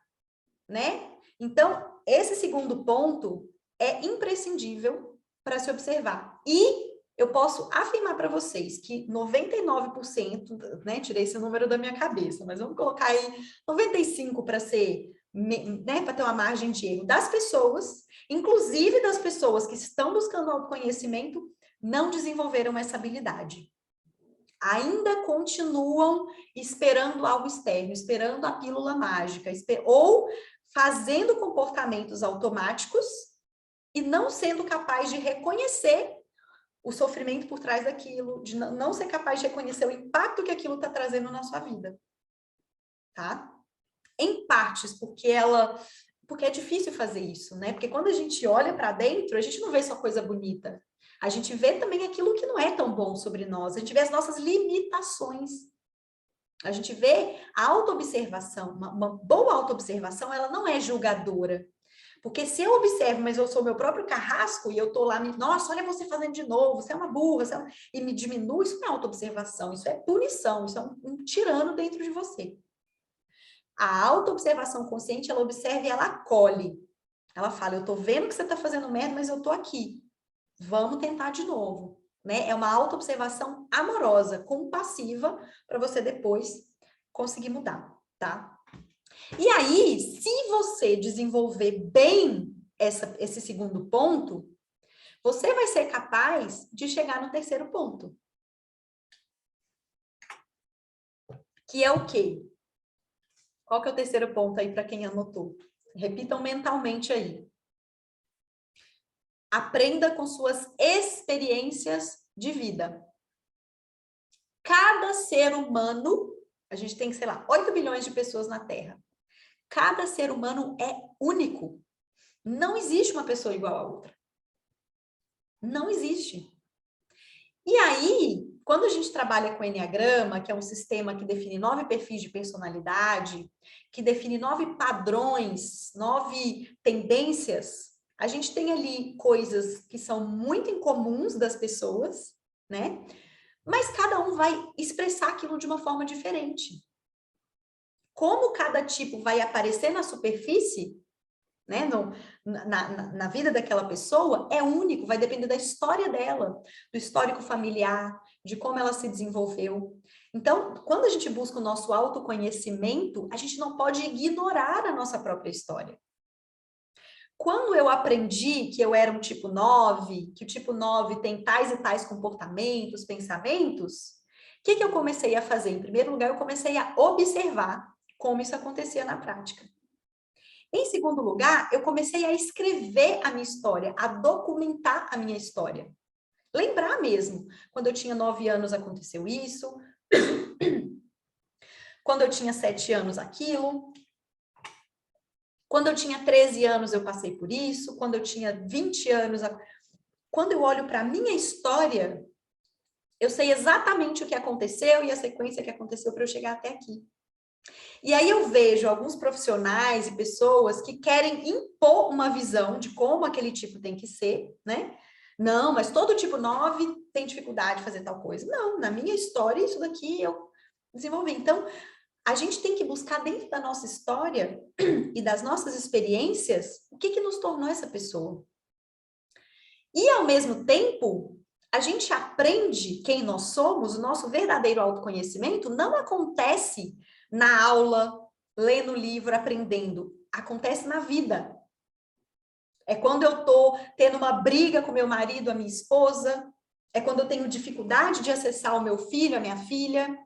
né? Então, esse segundo ponto é imprescindível para se observar. E eu posso afirmar para vocês que 99%, né? Tirei esse número da minha cabeça, mas vamos colocar aí 95% para ser, né? Para ter uma margem de erro das pessoas, inclusive das pessoas que estão buscando autoconhecimento, não desenvolveram essa habilidade. Ainda continuam esperando algo externo, esperando a pílula mágica, ou fazendo comportamentos automáticos e não sendo capaz de reconhecer o sofrimento por trás daquilo, de não ser capaz de reconhecer o impacto que aquilo está trazendo na sua vida. Tá? Em partes, porque é difícil fazer isso, né? Porque quando a gente olha para dentro, a gente não vê só coisa bonita. A gente vê também aquilo que não é tão bom sobre nós. A gente vê as nossas limitações. A gente vê a autoobservação. Uma boa autoobservação, ela não é julgadora. Porque se eu observo, mas eu sou meu próprio carrasco e eu tô lá, nossa, olha você fazendo de novo, você é uma burra, e me diminui, isso não é autoobservação, isso é punição, isso é um tirano dentro de você. A autoobservação consciente, ela observa e ela acolhe. Ela fala, eu tô vendo que você tá fazendo merda, mas eu tô aqui. Vamos tentar de novo, né? É uma autoobservação amorosa, compassiva, para você depois conseguir mudar, tá? E aí, se você desenvolver bem esse segundo ponto, você vai ser capaz de chegar no terceiro ponto. Que é o quê? Qual que é o terceiro ponto aí para quem anotou? Repitam mentalmente aí. Aprenda com suas experiências de vida. Cada ser humano, a gente tem, sei lá, 8 bilhões de pessoas na Terra. Cada ser humano é único. Não existe uma pessoa igual a outra. Não existe. E aí, quando a gente trabalha com o Enneagrama, que é um sistema que define 9 perfis de personalidade, que define 9 padrões, 9 tendências, a gente tem ali coisas que são muito incomuns das pessoas, né? Mas cada um vai expressar aquilo de uma forma diferente. Como cada tipo vai aparecer na superfície, né, na vida daquela pessoa, é único, vai depender da história dela, do histórico familiar, de como ela se desenvolveu. Então, quando a gente busca o nosso autoconhecimento, a gente não pode ignorar a nossa própria história. Quando eu aprendi que eu era um tipo 9, que o tipo 9 tem tais e tais comportamentos, pensamentos, o que eu comecei a fazer? Em primeiro lugar, eu comecei a observar como isso acontecia na prática. Em segundo lugar, eu comecei a escrever a minha história, a documentar a minha história. Lembrar mesmo, quando eu tinha 9 anos aconteceu isso, quando eu tinha 7 anos aquilo, quando eu tinha 13 anos eu passei por isso, quando eu tinha 20 anos... Quando eu olho para a minha história, eu sei exatamente o que aconteceu e a sequência que aconteceu para eu chegar até aqui. E aí eu vejo alguns profissionais e pessoas que querem impor uma visão de como aquele tipo tem que ser, né? Não, mas todo tipo 9 tem dificuldade de fazer tal coisa. Não, na minha história, isso daqui eu desenvolvi. Então, a gente tem que buscar dentro da nossa história e das nossas experiências o que nos tornou essa pessoa. E, ao mesmo tempo, a gente aprende quem nós somos, o nosso verdadeiro autoconhecimento não acontece na aula, lendo livro, aprendendo. Acontece na vida. É quando eu estou tendo uma briga com meu marido, a minha esposa. É quando eu tenho dificuldade de acessar o meu filho, a minha filha.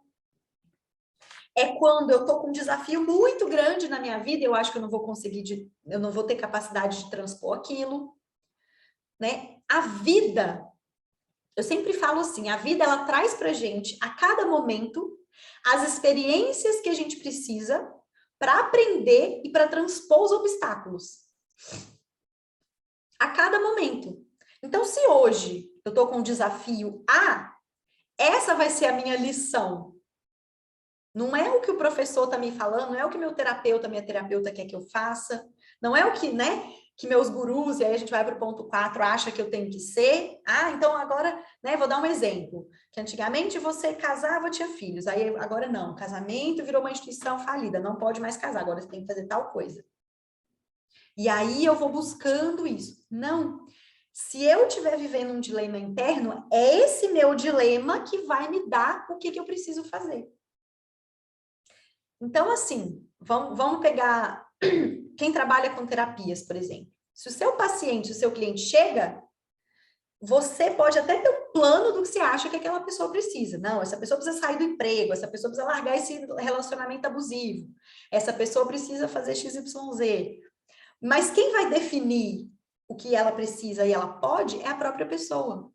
É quando eu estou com um desafio muito grande na minha vida, eu acho que eu não vou conseguir, eu não vou ter capacidade de transpor aquilo. Né? A vida, eu sempre falo assim, a vida ela traz pra gente, a cada momento, as experiências que a gente precisa para aprender e para transpor os obstáculos. A cada momento. Então, se hoje eu estou com um desafio A, essa vai ser a minha lição. Não é o que o professor está me falando, não é o que meu terapeuta, minha terapeuta quer que eu faça, não é o que, né? que meus gurus, e aí a gente vai para o ponto 4, acha que eu tenho que ser. Ah, então agora, né, vou dar um exemplo, que antigamente você casava, tinha filhos, aí agora não, casamento virou uma instituição falida, não pode mais casar, agora você tem que fazer tal coisa. E aí eu vou buscando isso. Não. Se eu estiver vivendo um dilema interno, é esse meu dilema que vai me dar o que eu preciso fazer. Então, assim, vamos pegar quem trabalha com terapias, por exemplo. Se o seu paciente, o seu cliente chega, você pode até ter um plano do que você acha que aquela pessoa precisa. Não, essa pessoa precisa sair do emprego, essa pessoa precisa largar esse relacionamento abusivo, essa pessoa precisa fazer XYZ. Mas quem vai definir o que ela precisa e ela pode é a própria pessoa.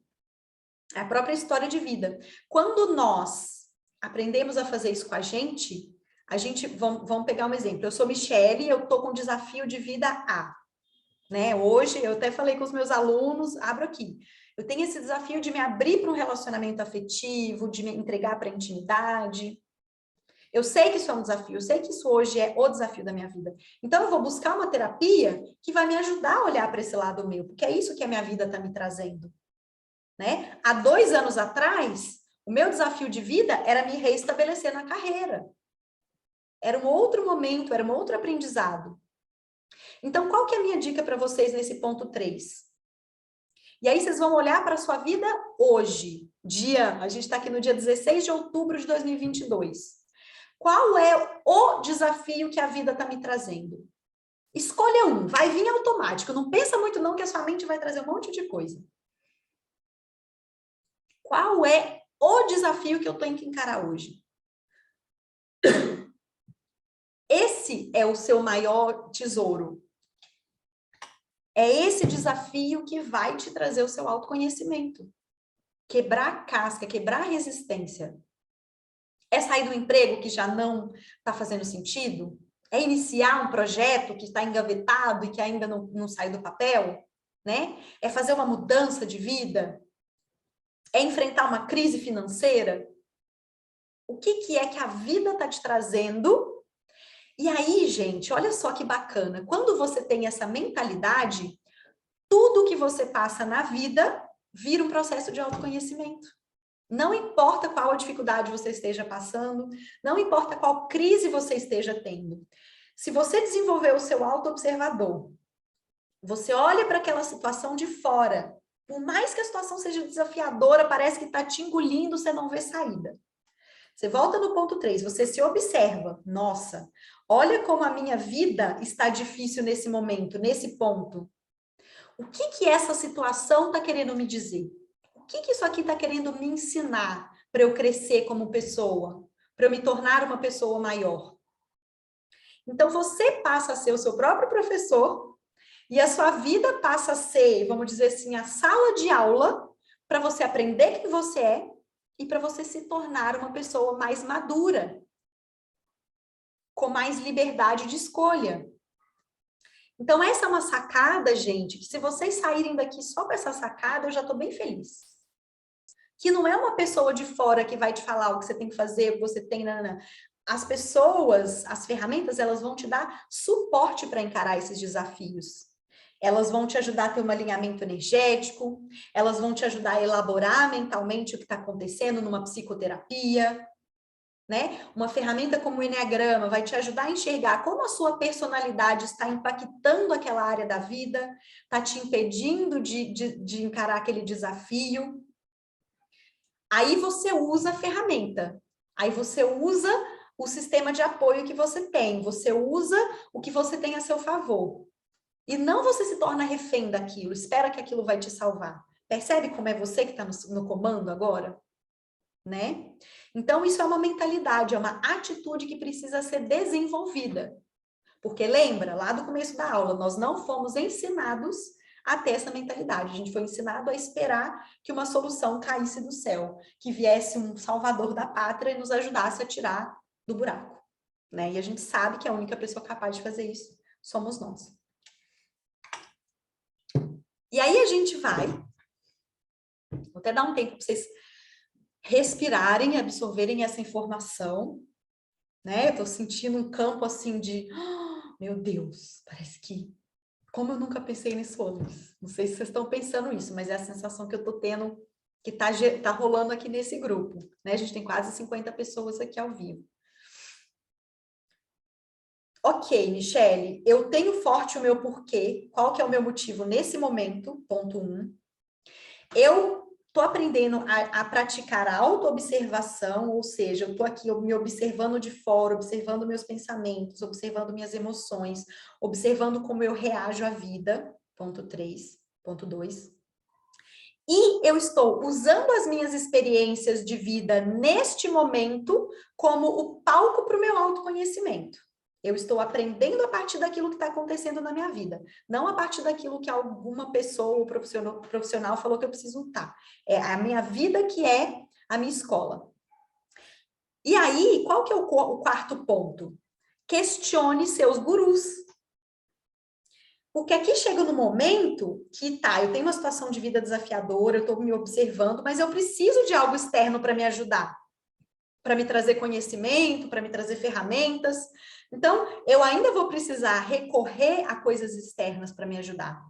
É a própria história de vida. Quando nós aprendemos a fazer isso com a gente, vamos pegar um exemplo. Eu sou Michele, eu estou com um desafio de vida A. Né? Hoje, eu até falei com os meus alunos, abro aqui. Eu tenho esse desafio de me abrir para um relacionamento afetivo, de me entregar para a intimidade. Eu sei que isso é um desafio, eu sei que isso hoje é o desafio da minha vida. Então, eu vou buscar uma terapia que vai me ajudar a olhar para esse lado meu, porque é isso que a minha vida está me trazendo. Né? Há 2 anos atrás, o meu desafio de vida era me reestabelecer na carreira. Era um outro momento, era um outro aprendizado. Então, qual que é a minha dica para vocês nesse ponto 3? E aí vocês vão olhar para a sua vida hoje, a gente está aqui no dia 16 de outubro de 2022. Qual é o desafio que a vida está me trazendo? Escolha um, vai vir automático. Não pensa muito não que a sua mente vai trazer um monte de coisa. Qual é o desafio que eu tenho que encarar hoje? Esse é o seu maior tesouro. É esse desafio que vai te trazer o seu autoconhecimento. Quebrar a casca, quebrar a resistência. É sair do emprego que já não está fazendo sentido? É iniciar um projeto que está engavetado e que ainda não saiu do papel? Né? É fazer uma mudança de vida? É enfrentar uma crise financeira? O que é que a vida está te trazendo? E aí, gente, olha só que bacana. Quando você tem essa mentalidade, tudo que você passa na vida vira um processo de autoconhecimento. Não importa qual a dificuldade você esteja passando, não importa qual crise você esteja tendo. Se você desenvolver o seu auto-observador, você olha para aquela situação de fora, por mais que a situação seja desafiadora, parece que está te engolindo, você não vê saída. Você volta no ponto 3, você se observa. Nossa, olha como a minha vida está difícil nesse momento, nesse ponto. O que essa situação está querendo me dizer? O que isso aqui está querendo me ensinar para eu crescer como pessoa? Para eu me tornar uma pessoa maior? Então, você passa a ser o seu próprio professor e a sua vida passa a ser, vamos dizer assim, a sala de aula para você aprender quem você é e para você se tornar uma pessoa mais madura, com mais liberdade de escolha. Então, essa é uma sacada, gente, que se vocês saírem daqui só com essa sacada, eu já estou bem feliz. Que não é uma pessoa de fora que vai te falar o que você tem que fazer, o que você tem... Não. As pessoas, as ferramentas, elas vão te dar suporte para encarar esses desafios. Elas vão te ajudar a ter um alinhamento energético, elas vão te ajudar a elaborar mentalmente o que está acontecendo numa psicoterapia, né? Uma ferramenta como o Eneagrama vai te ajudar a enxergar como a sua personalidade está impactando aquela área da vida, está te impedindo de encarar aquele desafio. Aí você usa a ferramenta, aí você usa o sistema de apoio que você tem, você usa o que você tem a seu favor. E não você se torna refém daquilo, espera que aquilo vai te salvar. Percebe como é você que está no comando agora? Né? Então, isso é uma mentalidade, é uma atitude que precisa ser desenvolvida. Porque lembra, lá do começo da aula, nós não fomos ensinados a ter essa mentalidade. A gente foi ensinado a esperar que uma solução caísse do céu, que viesse um salvador da pátria e nos ajudasse a tirar do buraco. Né? E a gente sabe que a única pessoa capaz de fazer isso somos nós. E aí a gente vai, vou até dar um tempo para vocês respirarem, absorverem essa informação, né? Eu tô sentindo um campo assim de, oh, meu Deus, parece que Como eu nunca pensei nisso antes. Não sei se vocês estão pensando isso, mas é a sensação que eu estou tendo, que tá rolando aqui nesse grupo, né? A gente tem quase 50 pessoas aqui ao vivo. Ok, Michele, eu tenho forte o meu porquê, qual que é o meu motivo nesse momento, ponto 1. Eu estou aprendendo a praticar a autoobservação, ou seja, eu estou aqui me observando de fora, observando meus pensamentos, observando minhas emoções, observando como eu reajo à vida, ponto 3, ponto 2. E eu estou usando as minhas experiências de vida neste momento como o palco para o meu autoconhecimento. Eu estou aprendendo a partir daquilo que está acontecendo na minha vida, não a partir daquilo que alguma pessoa ou profissional falou que eu preciso estar. É a minha vida que é a minha escola. E aí, qual que é o quarto ponto? Questione seus gurus. Porque aqui chega no momento que, eu tenho uma situação de vida desafiadora, eu estou me observando, mas eu preciso de algo externo para me ajudar, para me trazer conhecimento, para me trazer ferramentas. Então, eu ainda vou precisar recorrer a coisas externas para me ajudar.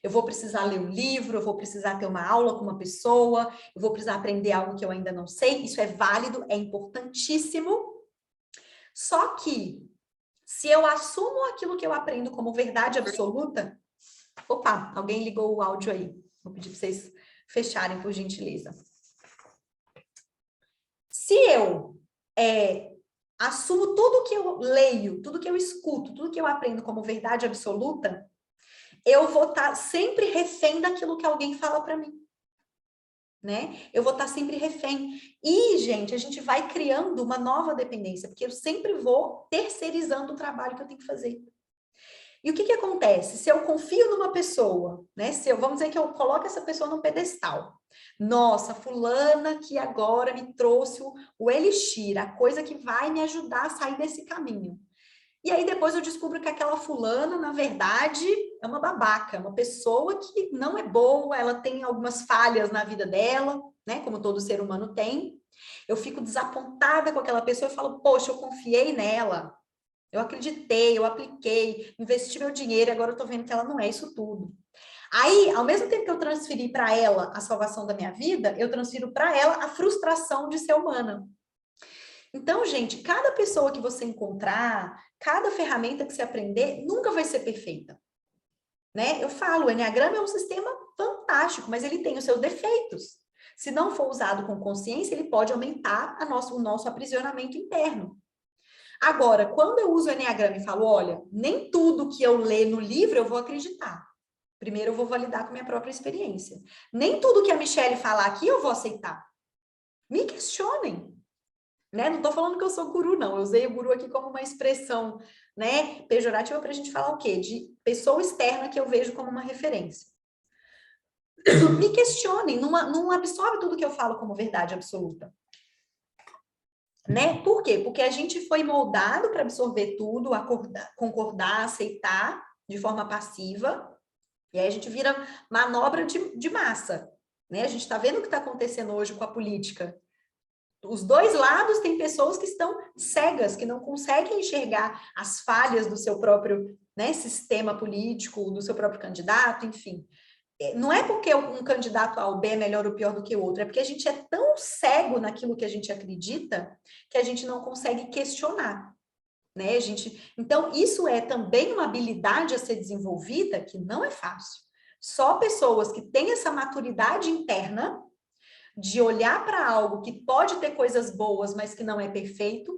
Eu vou precisar ler um livro, eu vou precisar ter uma aula com uma pessoa, eu vou precisar aprender algo que eu ainda não sei. Isso é válido, é importantíssimo. Só que, se eu assumo aquilo que eu aprendo como verdade absoluta... Opa, alguém ligou o áudio aí. Vou pedir para vocês fecharem, por gentileza. Se eu assumo tudo que eu leio, tudo que eu escuto, tudo que eu aprendo como verdade absoluta, eu vou estar sempre refém daquilo que alguém fala para mim. Né? Eu vou estar sempre refém. E, gente, a gente vai criando uma nova dependência, porque eu sempre vou terceirizando o trabalho que eu tenho que fazer. E o que acontece? Se eu confio numa pessoa, né? Vamos dizer que eu coloco essa pessoa num pedestal. Nossa, fulana que agora me trouxe o elixir, a coisa que vai me ajudar a sair desse caminho. E aí depois eu descubro que aquela fulana, na verdade, é uma babaca, uma pessoa que não é boa, ela tem algumas falhas na vida dela, né? Como todo ser humano tem. Eu fico desapontada com aquela pessoa e falo, poxa, eu confiei nela. Eu acreditei, eu apliquei, investi meu dinheiro e agora eu tô vendo que ela não é isso tudo. Aí, ao mesmo tempo que eu transferi para ela a salvação da minha vida, eu transfiro para ela a frustração de ser humana. Então, gente, cada pessoa que você encontrar, cada ferramenta que você aprender, nunca vai ser perfeita. Né? Eu falo, o Enneagrama é um sistema fantástico, mas ele tem os seus defeitos. Se não for usado com consciência, ele pode aumentar o nosso aprisionamento interno. Agora, quando eu uso o Enneagrama e falo, olha, nem tudo que eu ler no livro eu vou acreditar. Primeiro eu vou validar com minha própria experiência. Nem tudo que a Michele falar aqui eu vou aceitar. Me questionem. Né? Não estou falando que eu sou guru, não. Eu usei o guru aqui como uma expressão, né, pejorativa para a gente falar o quê? De pessoa externa que eu vejo como uma referência. Me questionem, não absorve tudo que eu falo como verdade absoluta. Né? Por quê? Porque a gente foi moldado para absorver tudo, concordar, aceitar de forma passiva, e aí a gente vira manobra de massa. Né? A gente está vendo o que está acontecendo hoje com a política. Os dois lados têm pessoas que estão cegas, que não conseguem enxergar as falhas do seu próprio, né, sistema político, do seu próprio candidato, enfim. Não é porque um candidato A ou B é melhor ou pior do que o outro, é porque a gente é tão cego naquilo que a gente acredita que a gente não consegue questionar, né? Então, isso é também uma habilidade a ser desenvolvida que não é fácil. Só pessoas que têm essa maturidade interna de olhar para algo que pode ter coisas boas, mas que não é perfeito,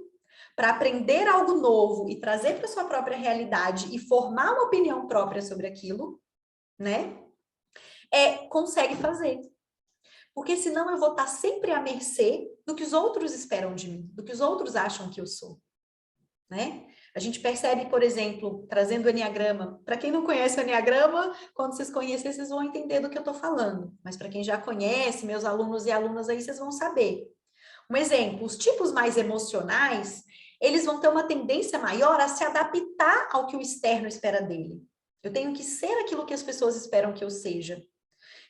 para aprender algo novo e trazer para sua própria realidade e formar uma opinião própria sobre aquilo, né? Consegue fazer. Porque senão eu vou estar sempre à mercê do que os outros esperam de mim, do que os outros acham que eu sou, né? A gente percebe, por exemplo, trazendo o Enneagrama. Para quem não conhece o Enneagrama, quando vocês conhecerem, vocês vão entender do que eu estou falando. Mas para quem já conhece, meus alunos e alunas aí, vocês vão saber. Um exemplo, os tipos mais emocionais, eles vão ter uma tendência maior a se adaptar ao que o externo espera dele. Eu tenho que ser aquilo que as pessoas esperam que eu seja.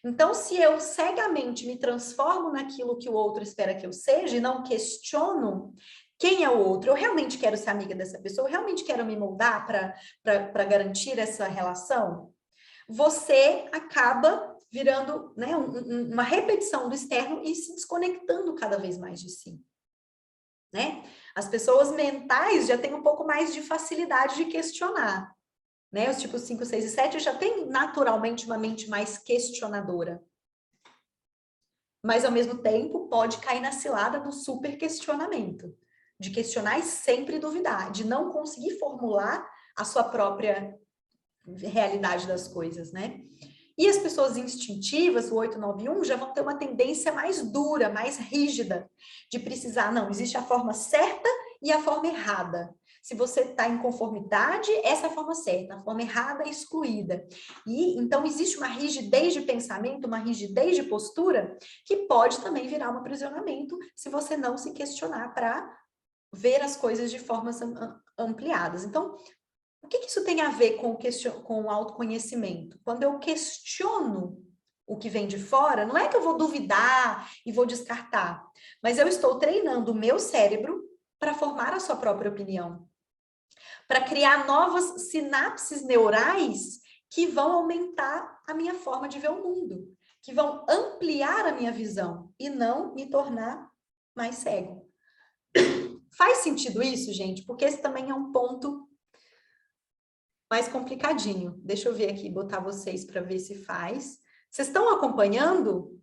Então, se eu cegamente me transformo naquilo que o outro espera que eu seja e não questiono quem é o outro, eu realmente quero ser amiga dessa pessoa, eu realmente quero me moldar para garantir essa relação? você acaba virando, né, uma repetição do externo e se desconectando cada vez mais de si. Né? As pessoas mentais já têm um pouco mais de facilidade de questionar. Né? Os tipos 5, 6 e 7 já têm naturalmente uma mente mais questionadora. Mas, ao mesmo tempo, pode cair na cilada do super questionamento. De questionar e sempre duvidar. De não conseguir formular a sua própria realidade das coisas, né? E as pessoas instintivas, o 891, já vão ter uma tendência mais dura, mais rígida, de precisar, não, existe a forma certa e a forma errada. Se você está em conformidade, essa é a forma certa, a forma errada é excluída. E então existe uma rigidez de pensamento, uma rigidez de postura, que pode também virar um aprisionamento se você não se questionar para ver as coisas de formas ampliadas. Então, o que isso tem a ver com o autoconhecimento? Quando eu questiono o que vem de fora, não é que eu vou duvidar e vou descartar, mas eu estou treinando o meu cérebro para formar a sua própria opinião, para criar novas sinapses neurais que vão aumentar a minha forma de ver o mundo, que vão ampliar a minha visão e não me tornar mais cego. Faz sentido isso, gente? Porque esse também é um ponto mais complicadinho. Deixa eu ver aqui, botar vocês para ver se faz. Vocês estão acompanhando?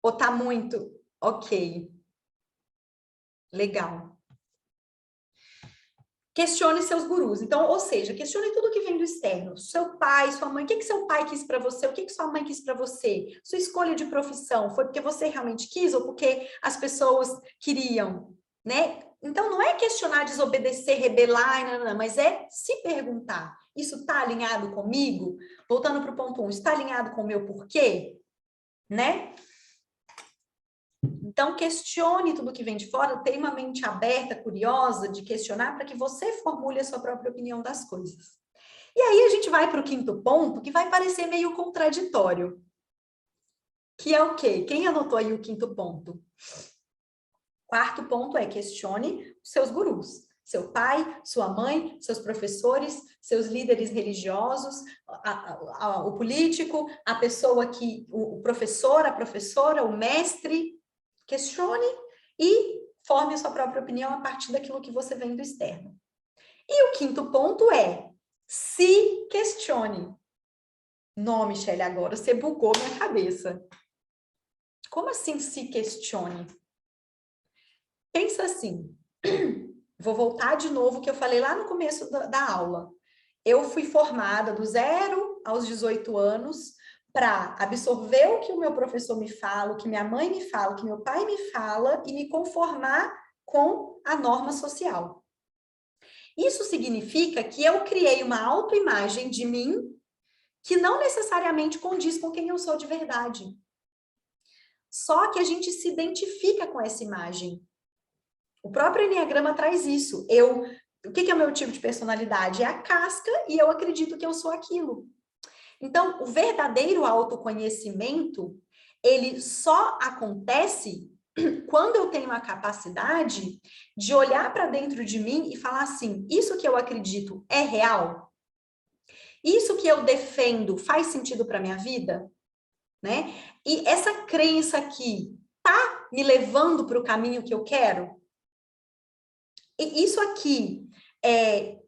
Ou tá muito? Ok. Legal. Questione seus gurus. Então, ou seja, questione tudo que vem do externo. Seu pai, sua mãe, o que que seu pai quis para você? O que que sua mãe quis para você? Sua escolha de profissão foi porque você realmente quis ou porque as pessoas queriam, né? Então, não é questionar, desobedecer, rebelar, mas é se perguntar. Isso está alinhado comigo? Voltando para o ponto 1, está alinhado com o meu porquê? Né? Então, questione tudo que vem de fora, tenha uma mente aberta, curiosa, de questionar, para que você formule a sua própria opinião das coisas. E aí a gente vai para o quinto ponto, que vai parecer meio contraditório. Que é o quê? Quem anotou aí o quinto ponto? Quarto ponto é questione os seus gurus. Seu pai, sua mãe, seus professores, seus líderes religiosos, o político, a pessoa que, o professor, a professora, o mestre. Questione e forme a sua própria opinião a partir daquilo que você vem do externo. E o quinto ponto é se questione. Não, Michele, agora você bugou minha cabeça. Como assim se questione? Pensa assim, vou voltar de novo que eu falei lá no começo da aula. Eu fui formada do 0 aos 18 anos para absorver o que o meu professor me fala, o que minha mãe me fala, o que meu pai me fala e me conformar com a norma social. Isso significa que eu criei uma autoimagem de mim que não necessariamente condiz com quem eu sou de verdade. Só que a gente se identifica com essa imagem. O próprio Enneagrama traz isso. O que é o meu tipo de personalidade? É a casca e eu acredito que eu sou aquilo. Então, o verdadeiro autoconhecimento, ele só acontece quando eu tenho a capacidade de olhar para dentro de mim e falar assim, isso que eu acredito é real? Isso que eu defendo faz sentido para minha vida? Né? E essa crença aqui tá me levando para o caminho que eu quero? E isso aqui é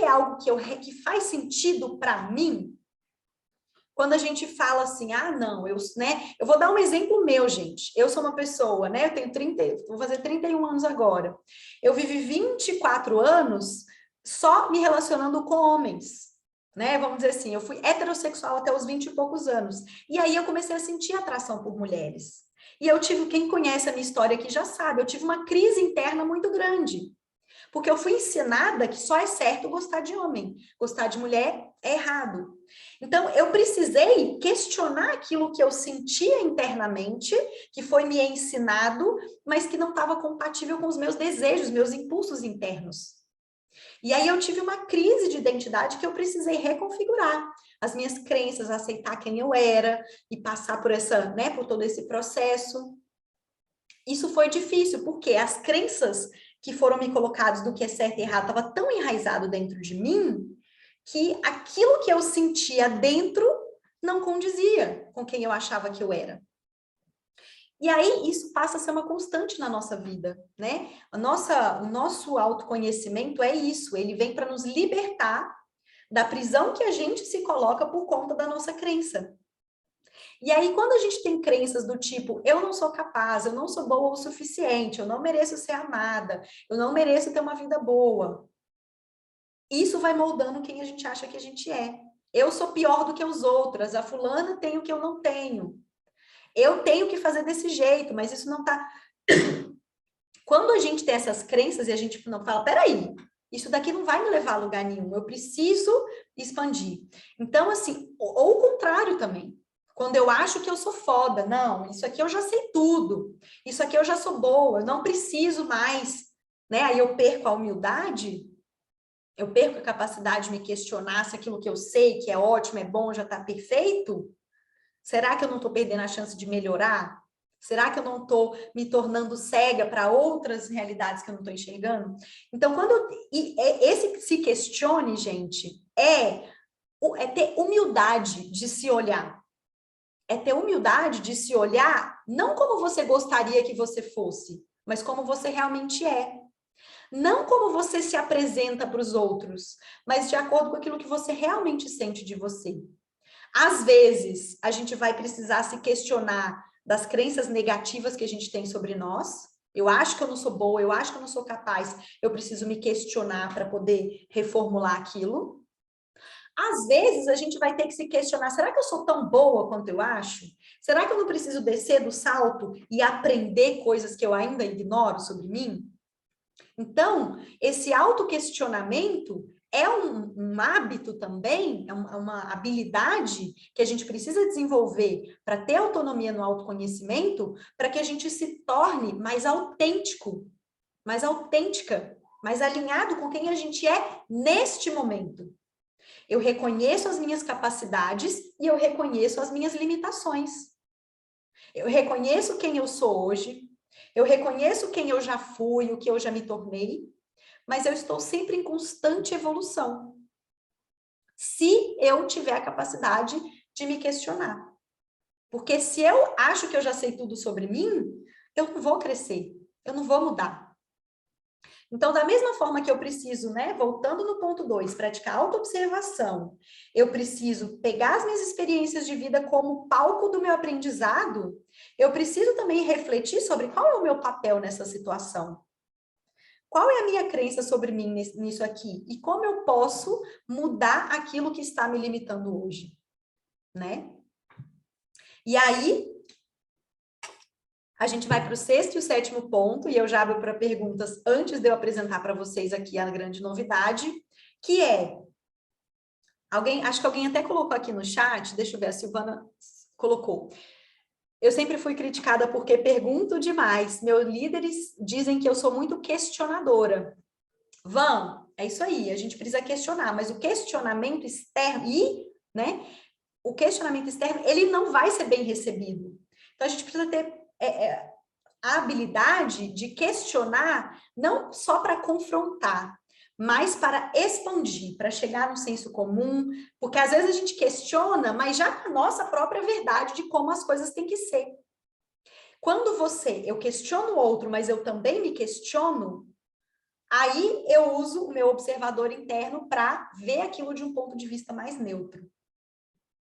algo que faz sentido para mim? Quando a gente fala assim, ah, não, né? Eu vou dar um exemplo meu, gente. Eu sou uma pessoa, né? Eu tenho vou fazer 31 anos agora. Eu vivi 24 anos só me relacionando com homens, né? Vamos dizer assim, eu fui heterossexual até os 20 e poucos anos. E aí eu comecei a sentir atração por mulheres. E eu tive, quem conhece a minha história aqui já sabe, eu tive uma crise interna muito grande. Porque eu fui ensinada que só é certo gostar de homem, gostar de mulher é errado. Então, eu precisei questionar aquilo que eu sentia internamente, que foi me ensinado, mas que não estava compatível com os meus desejos, meus impulsos internos. E aí eu tive uma crise de identidade que eu precisei reconfigurar as minhas crenças, aceitar quem eu era e passar por por todo esse processo. Isso foi difícil, porque as crenças que foram me colocadas do que é certo e errado estava tão enraizado dentro de mim que aquilo que eu sentia dentro não condizia com quem eu achava que eu era. E aí, isso passa a ser uma constante na nossa vida, né? O nosso autoconhecimento é isso, ele vem para nos libertar da prisão que a gente se coloca por conta da nossa crença. E aí, quando a gente tem crenças do tipo, eu não sou capaz, eu não sou boa o suficiente, eu não mereço ser amada, eu não mereço ter uma vida boa, isso vai moldando quem a gente acha que a gente é. Eu sou pior do que os outros, a fulana tem o que eu não tenho. Eu tenho que fazer desse jeito, mas isso não tá... Quando a gente tem essas crenças e a gente não fala, peraí, isso daqui não vai me levar a lugar nenhum, eu preciso expandir. Então, assim, ou o contrário também. Quando eu acho que eu sou foda, não, isso aqui eu já sei tudo, isso aqui eu já sou boa, eu não preciso mais, né? Aí eu perco a humildade, eu perco a capacidade de me questionar se aquilo que eu sei, que é ótimo, é bom, já está perfeito. Será que eu não estou perdendo a chance de melhorar? Será que eu não estou me tornando cega para outras realidades que eu não estou enxergando? Então, esse se questione, gente, é ter humildade de se olhar. É ter humildade de se olhar não como você gostaria que você fosse, mas como você realmente é. Não como você se apresenta para os outros, mas de acordo com aquilo que você realmente sente de você. Às vezes, a gente vai precisar se questionar das crenças negativas que a gente tem sobre nós. Eu acho que eu não sou boa, eu acho que eu não sou capaz, eu preciso me questionar para poder reformular aquilo. Às vezes, a gente vai ter que se questionar, será que eu sou tão boa quanto eu acho? Será que eu não preciso descer do salto e aprender coisas que eu ainda ignoro sobre mim? Então, esse autoquestionamento é um hábito também, é uma habilidade que a gente precisa desenvolver para ter autonomia no autoconhecimento, para que a gente se torne mais autêntico, mais autêntica, mais alinhado com quem a gente é neste momento. Eu reconheço as minhas capacidades e eu reconheço as minhas limitações. Eu reconheço quem eu sou hoje, eu reconheço quem eu já fui, o que eu já me tornei, mas eu estou sempre em constante evolução. Se eu tiver a capacidade de me questionar. Porque se eu acho que eu já sei tudo sobre mim, eu não vou crescer, eu não vou mudar. Então, da mesma forma que eu preciso, né, voltando no ponto 2, praticar autoobservação, eu preciso pegar as minhas experiências de vida como palco do meu aprendizado, eu preciso também refletir sobre qual é o meu papel nessa situação. Qual é a minha crença sobre mim nisso aqui? E como eu posso mudar aquilo que está me limitando hoje, né? E aí, a gente vai para o 6º e o 7º ponto, e eu já abro para perguntas antes de eu apresentar para vocês aqui a grande novidade, que é... acho que alguém até colocou aqui no chat, deixa eu ver, a Silvana colocou. Eu sempre fui criticada porque pergunto demais. Meus líderes dizem que eu sou muito questionadora. É isso aí, a gente precisa questionar, mas o questionamento externo, né, o questionamento externo, ele não vai ser bem recebido. Então, a gente precisa ter a habilidade de questionar, não só para confrontar, mas para expandir, para chegar no senso comum, porque às vezes a gente questiona, mas já com a nossa própria verdade de como as coisas têm que ser. Quando eu questiono o outro, mas eu também me questiono, aí eu uso o meu observador interno para ver aquilo de um ponto de vista mais neutro.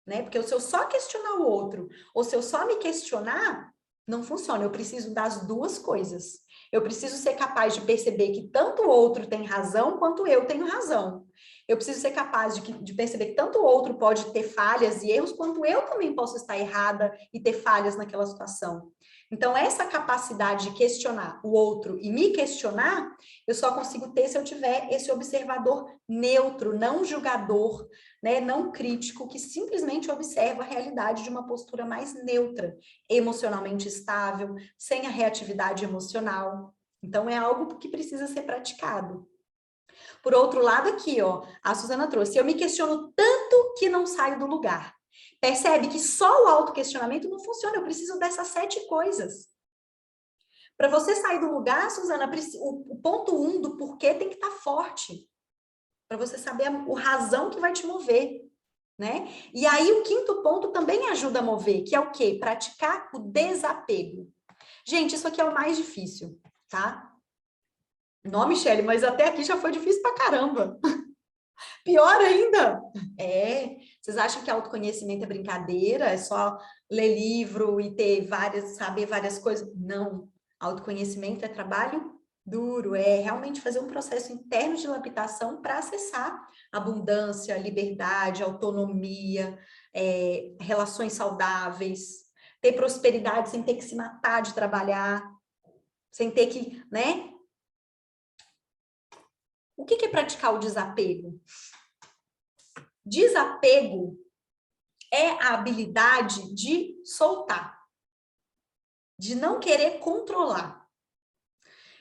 Né? Porque se eu só questionar o outro, ou se eu só me questionar, não funciona. Eu preciso das duas coisas. Eu preciso ser capaz de perceber que tanto o outro tem razão, quanto eu tenho razão. Eu preciso ser capaz de perceber que tanto o outro pode ter falhas e erros, quanto eu também posso estar errada e ter falhas naquela situação. Então, essa capacidade de questionar o outro e me questionar, eu só consigo ter se eu tiver esse observador neutro, não julgador, né, não crítico, que simplesmente observa a realidade de uma postura mais neutra, emocionalmente estável, sem a reatividade emocional. Então, é algo que precisa ser praticado. Por outro lado, aqui, ó, a Suzana trouxe, eu me questiono tanto que não saio do lugar. Percebe que só o autoquestionamento não funciona, eu preciso dessas 7 coisas. Para você sair do lugar, Suzana, o ponto 1 do porquê tem que estar forte. para você saber o razão que vai te mover, né? E aí o quinto ponto também ajuda a mover, que é o quê? Praticar o desapego. Gente, isso aqui é o mais difícil, tá? Não, Michele, mas até aqui já foi difícil pra caramba. Pior ainda. Vocês acham que autoconhecimento é brincadeira? É só ler livro e ter saber várias coisas? Não. Autoconhecimento é trabalho duro, é realmente fazer um processo interno de lapidação para acessar abundância, liberdade, autonomia, relações saudáveis, ter prosperidade sem ter que se matar de trabalhar, sem ter que, né? O que é praticar o desapego? Desapego é a habilidade de soltar, de não querer controlar.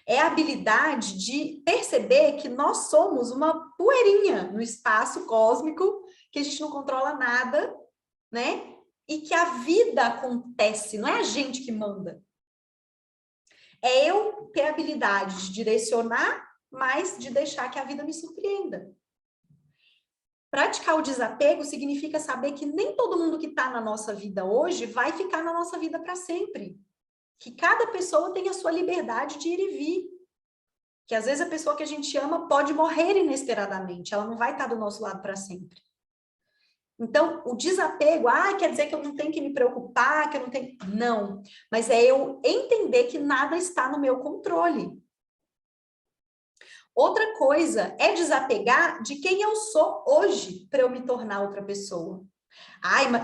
É a habilidade de perceber que nós somos uma poeirinha no espaço cósmico, que a gente não controla nada, né? E que a vida acontece, não é a gente que manda. É eu ter a habilidade de direcionar, mas de deixar que a vida me surpreenda. Praticar o desapego significa saber que nem todo mundo que está na nossa vida hoje vai ficar na nossa vida para sempre. Que cada pessoa tem a sua liberdade de ir e vir. Que às vezes a pessoa que a gente ama pode morrer inesperadamente, ela não vai estar do nosso lado para sempre. Então, o desapego, quer dizer que eu não tenho que me preocupar, que eu não tenho... Não, mas é eu entender que nada está no meu controle. Outra coisa é desapegar de quem eu sou hoje para eu me tornar outra pessoa.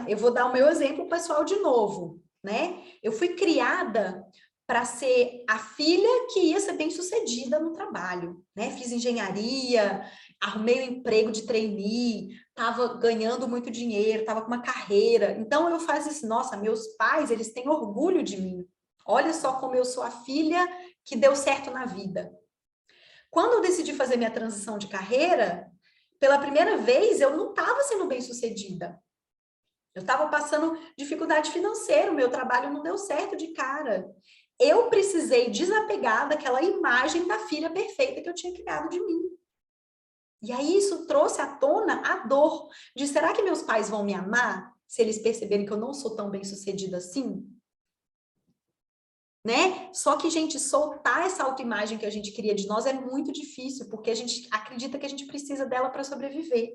Eu vou dar o meu exemplo pessoal de novo, né? Eu fui criada para ser a filha que ia ser bem-sucedida no trabalho, né? Fiz engenharia, arrumei um emprego de trainee, estava ganhando muito dinheiro, estava com uma carreira. Então eu fazia assim, nossa, meus pais, eles têm orgulho de mim. Olha só como eu sou a filha que deu certo na vida. Quando eu decidi fazer minha transição de carreira, pela primeira vez eu não estava sendo bem-sucedida. Eu estava passando dificuldade financeira, o meu trabalho não deu certo de cara. Eu precisei desapegar daquela imagem da filha perfeita que eu tinha criado de mim. E aí isso trouxe à tona a dor de será que meus pais vão me amar se eles perceberem que eu não sou tão bem-sucedida assim? Né? Só que, gente, soltar essa autoimagem que a gente cria de nós é muito difícil, porque a gente acredita que a gente precisa dela para sobreviver,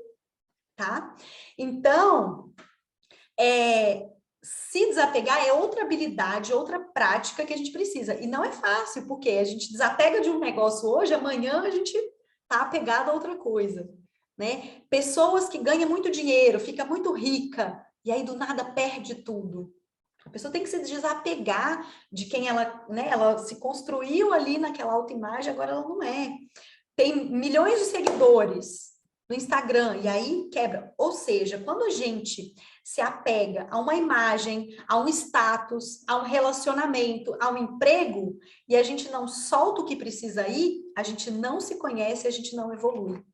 tá? Então, se desapegar é outra habilidade, outra prática que a gente precisa. E não é fácil, porque a gente desapega de um negócio hoje, amanhã a gente tá apegado a outra coisa, né? Pessoas que ganham muito dinheiro, fica muito rica, e aí do nada perde tudo. A pessoa tem que se desapegar de quem ela, né? Ela se construiu ali naquela autoimagem, agora ela não é. Tem milhões de seguidores no Instagram, e aí quebra. Ou seja, quando a gente se apega a uma imagem, a um status, a um relacionamento, a um emprego, e a gente não solta o que precisa ir, a gente não se conhece, a gente não evolui.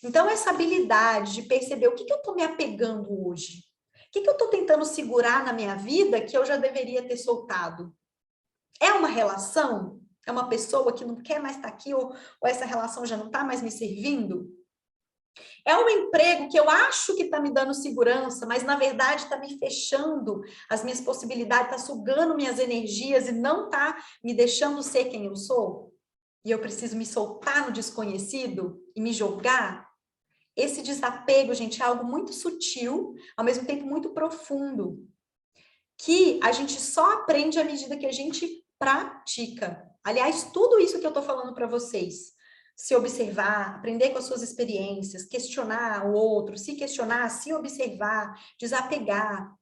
Então, essa habilidade de perceber o que eu estou me apegando hoje, o que eu estou tentando segurar na minha vida que eu já deveria ter soltado? É uma relação? É uma pessoa que não quer mais estar aqui ou essa relação já não está mais me servindo? É um emprego que eu acho que está me dando segurança, mas na verdade está me fechando as minhas possibilidades, está sugando minhas energias e não está me deixando ser quem eu sou? E eu preciso me soltar no desconhecido e me jogar? Esse desapego, gente, é algo muito sutil, ao mesmo tempo muito profundo, que a gente só aprende à medida que a gente pratica. Aliás, tudo isso que eu estou falando para vocês, se observar, aprender com as suas experiências, questionar o outro, se questionar, se observar, desapegar,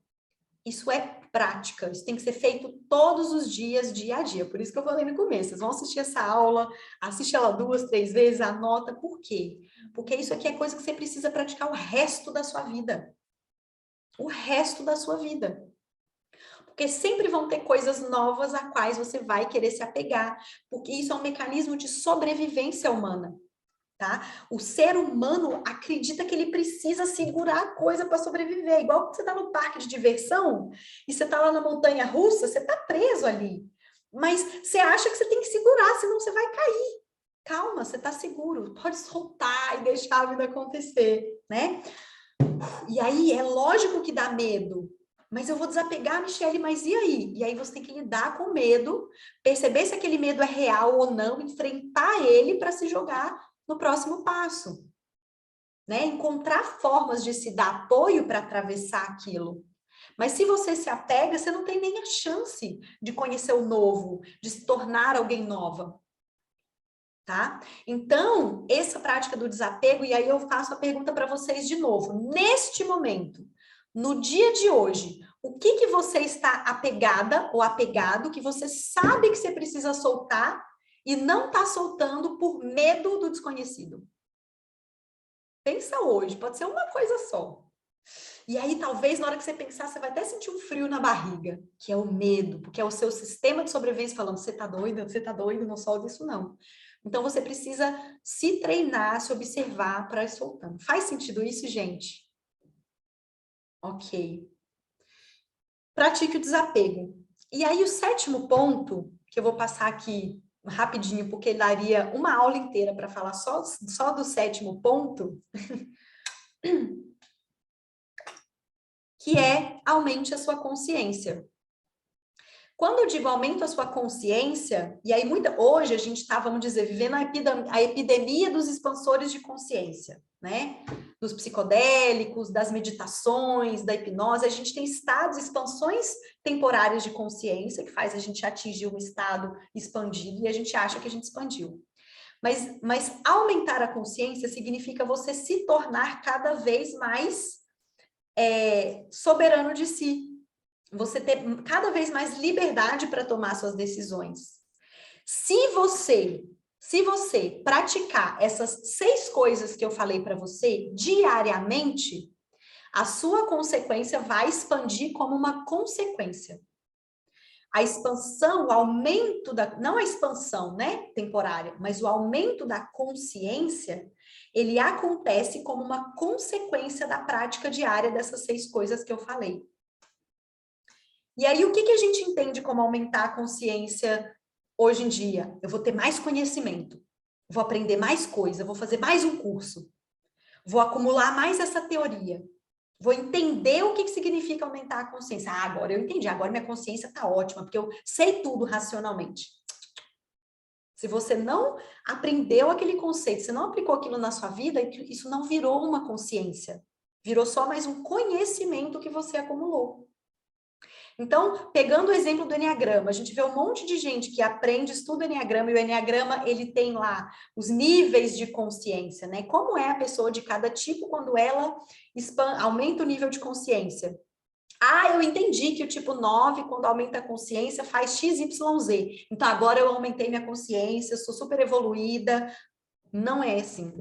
isso é prática, isso tem que ser feito todos os dias, dia a dia. Por isso que eu falei no começo, vocês vão assistir essa aula, assiste ela 2, 3 vezes, anota. Por quê? Porque isso aqui é coisa que você precisa praticar o resto da sua vida. O resto da sua vida. Porque sempre vão ter coisas novas a quais você vai querer se apegar, porque isso é um mecanismo de sobrevivência humana. Tá? O ser humano acredita que ele precisa segurar a coisa para sobreviver. Igual que você está no parque de diversão e você está lá na montanha russa, você está preso ali. Mas você acha que você tem que segurar, senão você vai cair. Calma, você está seguro, pode soltar e deixar a vida acontecer, né? E aí é lógico que dá medo, mas eu vou desapegar, Michele, mas e aí? E aí você tem que lidar com o medo, perceber se aquele medo é real ou não, enfrentar ele para se jogar no próximo passo, né? Encontrar formas de se dar apoio para atravessar aquilo. Mas se você se apega, você não tem nem a chance de conhecer o novo, de se tornar alguém nova. Tá? Então, essa prática do desapego, e aí eu faço a pergunta para vocês de novo. Neste momento, no dia de hoje, o que que você está apegada ou apegado, que você sabe que você precisa soltar e não está soltando por medo do desconhecido? Pensa hoje, pode ser uma coisa só. E aí, talvez, na hora que você pensar, você vai até sentir um frio na barriga, que é o medo, porque é o seu sistema de sobrevivência falando, você tá doido, não solta isso não. Então, você precisa se treinar, se observar para ir soltando. Faz sentido isso, gente? Ok. Pratique o desapego. E aí, o sétimo ponto, que eu vou passar aqui rapidinho, porque daria uma aula inteira para falar só do sétimo ponto, que é aumente a sua consciência. Quando eu digo aumento a sua consciência, e aí hoje a gente está, vamos dizer, vivendo a epidemia dos expansores de consciência, né? Dos psicodélicos, das meditações, da hipnose, a gente tem estados, expansões temporárias de consciência, que faz a gente atingir um estado expandido e a gente acha que a gente expandiu. Mas aumentar a consciência significa você se tornar cada vez mais soberano de si, você ter cada vez mais liberdade para tomar suas decisões. Se você praticar essas 6 coisas que eu falei para você diariamente, a sua consequência vai expandir como uma consequência. A expansão, o aumento não a expansão, né, temporária, mas o aumento da consciência, ele acontece como uma consequência da prática diária dessas 6 coisas que eu falei. E aí, o que a gente entende como aumentar a consciência hoje em dia? Eu vou ter mais conhecimento, vou aprender mais coisa, vou fazer mais um curso, vou acumular mais essa teoria, vou entender o que significa aumentar a consciência. Ah, agora eu entendi, agora minha consciência está ótima, porque eu sei tudo racionalmente. Se você não aprendeu aquele conceito, você não aplicou aquilo na sua vida, isso não virou uma consciência. Virou só mais um conhecimento que você acumulou. Então, pegando o exemplo do Enneagrama, a gente vê um monte de gente que aprende, estuda o Enneagrama, e o Enneagrama, ele tem lá os níveis de consciência, né? Como é a pessoa de cada tipo quando ela aumenta o nível de consciência? Ah, eu entendi que o tipo 9, quando aumenta a consciência, faz XYZ. Então, agora eu aumentei minha consciência, sou super evoluída. Não é assim.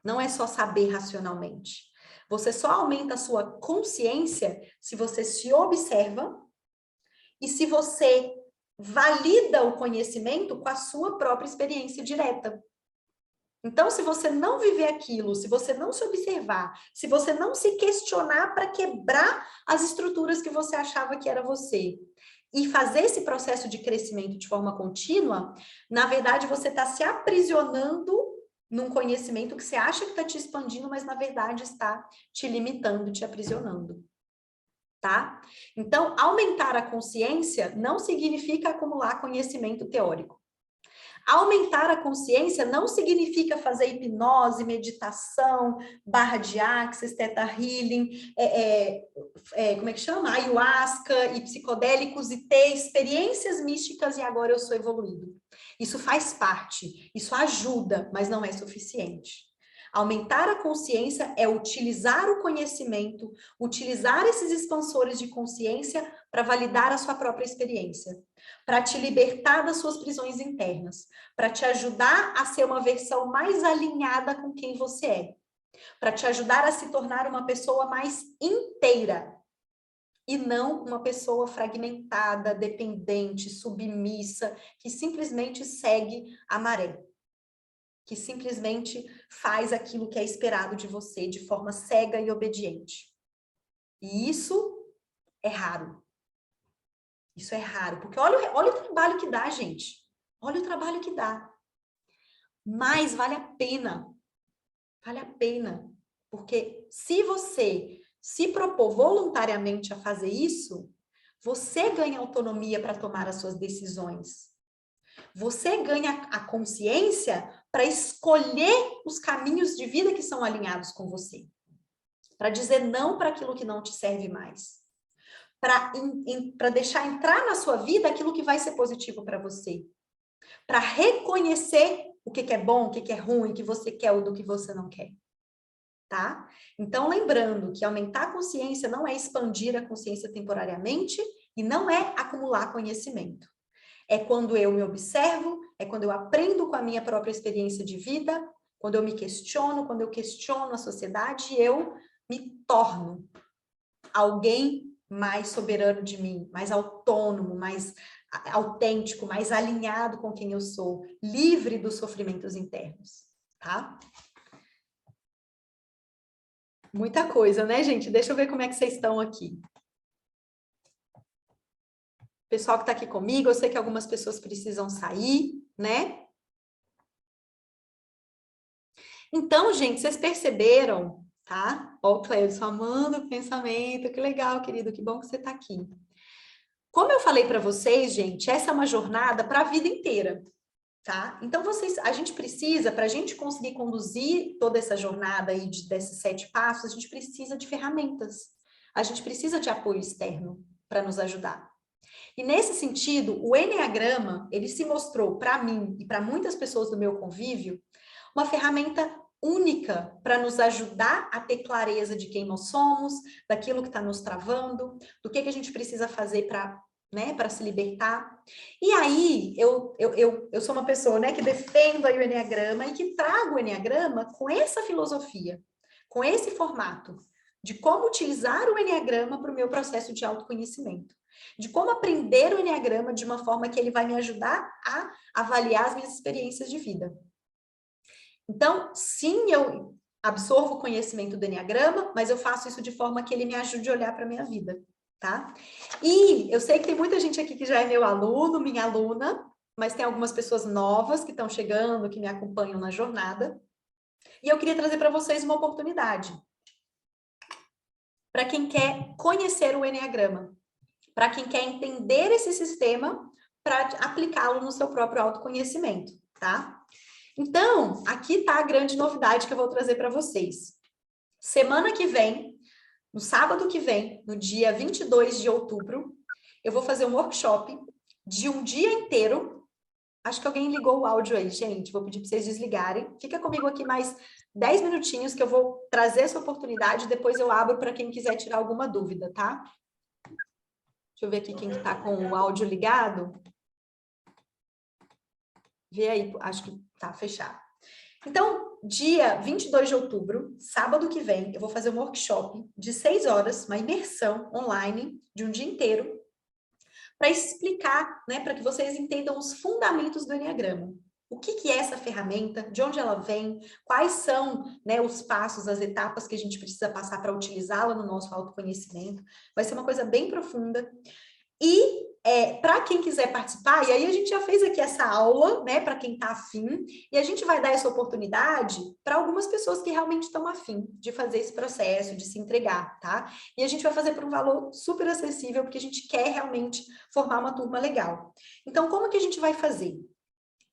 Não é só saber racionalmente. Você só aumenta a sua consciência se você se observa e se você valida o conhecimento com a sua própria experiência direta. Então, se você não viver aquilo, se você não se observar, se você não se questionar para quebrar as estruturas que você achava que era você, e fazer esse processo de crescimento de forma contínua, na verdade, você está se aprisionando num conhecimento que você acha que está te expandindo, mas na verdade está te limitando, te aprisionando. Tá? Então, aumentar a consciência não significa acumular conhecimento teórico. Aumentar a consciência não significa fazer hipnose, meditação, barra de axis, theta healing, como é que chama? Ayahuasca e psicodélicos e ter experiências místicas e agora eu sou evoluído. Isso faz parte, isso ajuda, mas não é suficiente. Aumentar a consciência é utilizar o conhecimento, utilizar esses expansores de consciência para validar a sua própria experiência, para te libertar das suas prisões internas, para te ajudar a ser uma versão mais alinhada com quem você é, para te ajudar a se tornar uma pessoa mais inteira e não uma pessoa fragmentada, dependente, submissa, que simplesmente segue a maré, que simplesmente faz aquilo que é esperado de você de forma cega e obediente. E isso é raro. Isso é raro, porque olha o trabalho que dá, gente. Olha o trabalho que dá. mas vale a pena. Vale a pena. Porque se você se propor voluntariamente a fazer isso, você ganha autonomia para tomar as suas decisões. Você ganha a consciência para escolher os caminhos de vida que são alinhados com você. Para dizer não para aquilo que não te serve mais. Para deixar entrar na sua vida aquilo que vai ser positivo para você. Para reconhecer o que é bom, o que é ruim, o que você quer ou do que você não quer. Tá? Então, lembrando que aumentar a consciência não é expandir a consciência temporariamente e não é acumular conhecimento. É quando eu me observo, é quando eu aprendo com a minha própria experiência de vida, quando eu me questiono, quando eu questiono a sociedade, eu me torno alguém mais soberano de mim, mais autônomo, mais autêntico, mais alinhado com quem eu sou, livre dos sofrimentos internos, tá? Muita coisa, né, gente? Deixa eu ver como é que vocês estão aqui. Pessoal que está aqui comigo, eu sei que algumas pessoas precisam sair, né? Então, gente, vocês perceberam, tá? Ó, o Cleudson amando o pensamento, que legal, querido, que bom que você está aqui. Como eu falei para vocês, gente, essa é uma jornada para a vida inteira, tá? Então, a gente precisa, para a gente conseguir conduzir toda essa jornada aí desses 7 passos, a gente precisa de ferramentas. A gente precisa de apoio externo para nos ajudar. E nesse sentido, o Enneagrama, ele se mostrou para mim e para muitas pessoas do meu convívio, uma ferramenta única para nos ajudar a ter clareza de quem nós somos, daquilo que está nos travando, do que a gente precisa fazer para, né, para se libertar. E aí, eu sou uma pessoa, né, que defendo aí o Enneagrama e que trago o Enneagrama com essa filosofia, com esse formato, de como utilizar o Enneagrama para o meu processo de autoconhecimento. De como aprender o Enneagrama de uma forma que ele vai me ajudar a avaliar as minhas experiências de vida. Então, sim, eu absorvo o conhecimento do Enneagrama, mas eu faço isso de forma que ele me ajude a olhar para a minha vida, tá? E eu sei que tem muita gente aqui que já é meu aluno, minha aluna, mas tem algumas pessoas novas que estão chegando, que me acompanham na jornada. E eu queria trazer para vocês uma oportunidade. Para quem quer conhecer o Enneagrama. Para quem quer entender esse sistema para aplicá-lo no seu próprio autoconhecimento, tá? Então, aqui está a grande novidade que eu vou trazer para vocês. Semana que vem, no sábado que vem, no dia 22 de outubro, eu vou fazer um workshop de um dia inteiro. Acho que alguém ligou o áudio aí, gente. Vou pedir para vocês desligarem. Fica comigo aqui mais 10 minutinhos que eu vou trazer essa oportunidade. Depois eu abro para quem quiser tirar alguma dúvida, tá? Deixa eu ver aqui quem está com o áudio ligado. Vê aí, acho que tá fechado. Então, dia 22 de outubro, sábado que vem, eu vou fazer um workshop de 6 horas, uma imersão online de um dia inteiro, para explicar, né, para que vocês entendam os fundamentos do Enneagrama. O que é essa ferramenta, de onde ela vem, quais são, né, os passos, as etapas que a gente precisa passar para utilizá-la no nosso autoconhecimento. Vai ser uma coisa bem profunda. E para quem quiser participar, e aí a gente já fez aqui essa aula, né, para quem está afim, e a gente vai dar essa oportunidade para algumas pessoas que realmente estão afim de fazer esse processo, de se entregar, tá? E a gente vai fazer por um valor super acessível, porque a gente quer realmente formar uma turma legal. Então, como que a gente vai fazer?